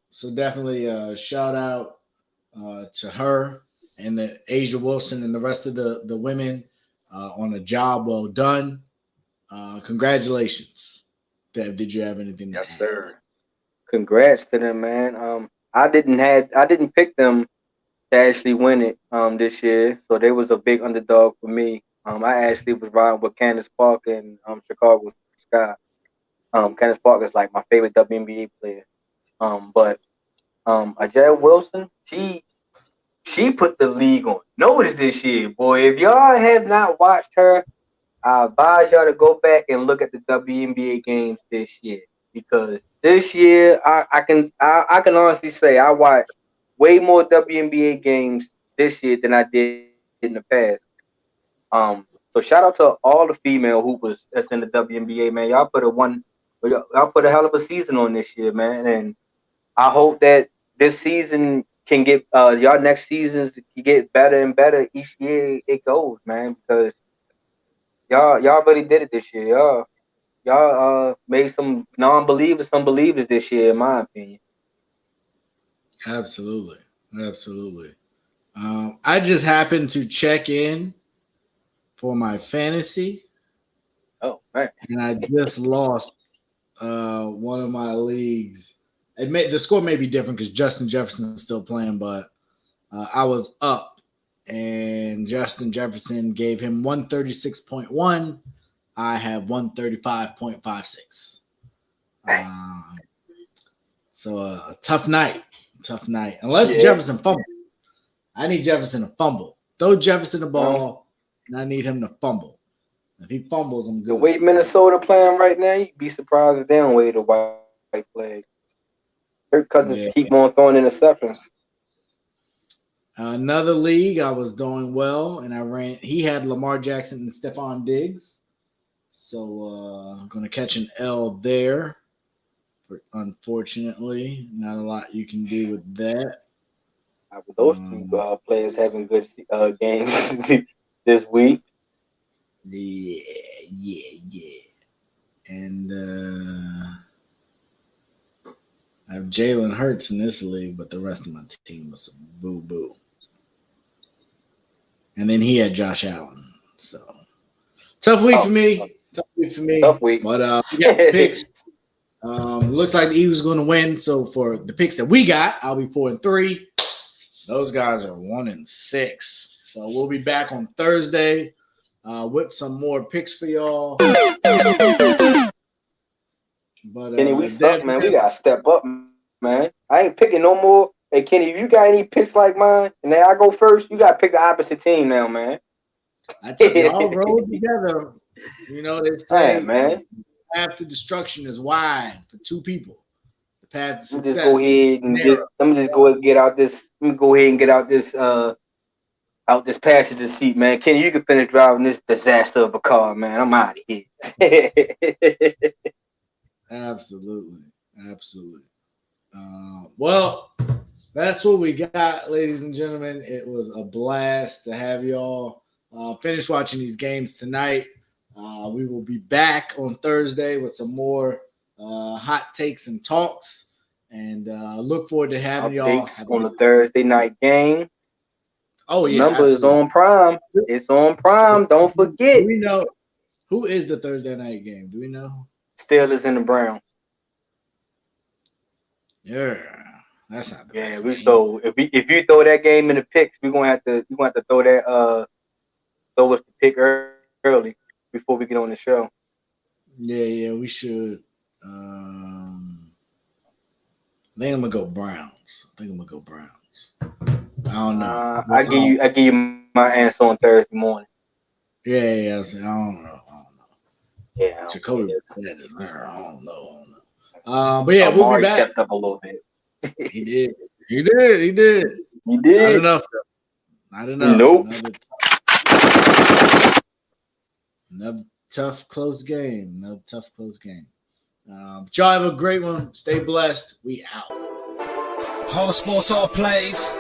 So definitely shout out to her and the Asia Wilson and the rest of the women on a job well done. Congratulations. Dev, did you have anything to add? Yes, sir. Congrats to them, man. I didn't pick them to actually win it this year, so they was a big underdog for me. I actually was riding with Candace Parker and Chicago Sky. Candace Parker is like my favorite WNBA player. But Ajael Wilson, she put the league on notice this year, boy. If y'all have not watched her, I advise y'all to go back and look at the WNBA games this year, because this year I can honestly say I watched way more WNBA games this year than I did in the past. So shout out to all the female hoopers that's in the WNBA, man. Y'all put a hell of a season on this year, man, and I hope that this season can get y'all next seasons can get better and better each year it goes, man, because y'all really did it this year. Y'all made some non-believers some believers this year, in my opinion. Absolutely. I just happened to check in for my fantasy. Oh, man. And I just lost one of my leagues. The score may be different because Justin Jefferson is still playing, but I was up, and Justin Jefferson gave him 136.1. I have 135.56. So a tough night. Unless Jefferson fumbles. I need Jefferson to fumble. Throw Jefferson the ball, and I need him to fumble. If he fumbles, I'm good. The way Minnesota playing right now, you'd be surprised if they don't wave the white flag. Kirk Cousins keep on throwing interceptions. Another league, I was doing well, and he had Lamar Jackson and Stephon Diggs. So I'm going to catch an L there. Unfortunately, not a lot you can do with that. With those two players having good games this week. Yeah. And I have Jalen Hurts in this league, but the rest of my team was some boo-boo. And then he had Josh Allen. So tough week for me. Tough week. But we got picks. Looks like the Eagles are going to win. So for the picks that we got, I'll be 4-3. Those guys are 1-6. So we'll be back on Thursday with some more picks for y'all. But Kenny, we suck, man. We gotta step up, man. I ain't picking no more. Hey, Kenny, if you got any picks like mine, and then I go first, you gotta pick the opposite team now, man. I tell you, all rolled together. You know, they say, man, the path to destruction is wide for two people. The path to success. Just go ahead and let me just go ahead and get out this. Let me go ahead and get out this passenger seat, man. Kenny, you can finish driving this disaster of a car, man. I'm out of here. Absolutely. Well, that's what we got, ladies and gentlemen. It was a blast to have y'all finish watching these games tonight. We will be back on Thursday with some more hot takes and talks, and look forward to having y'all on the Thursday night game. Oh yeah, number is on Prime. It's on Prime. Don't forget. Do we know who is the Thursday night game? Do we know? Steelers and the Browns. Yeah, that's not the best. Yeah, so if you throw that game in the picks, we're gonna have to throw us the pick early before we get on the show. Yeah, we should. I think I'm gonna go Browns. I don't know. I give you my answer on Thursday morning. Yeah. I don't know. Yeah, Jacoby said it there. I don't know. But yeah, we'll be back. Stepped up a little bit. He did. Not enough. Nope. Another tough, close game. But y'all have a great one. Stay blessed. We out. All sports, all plays.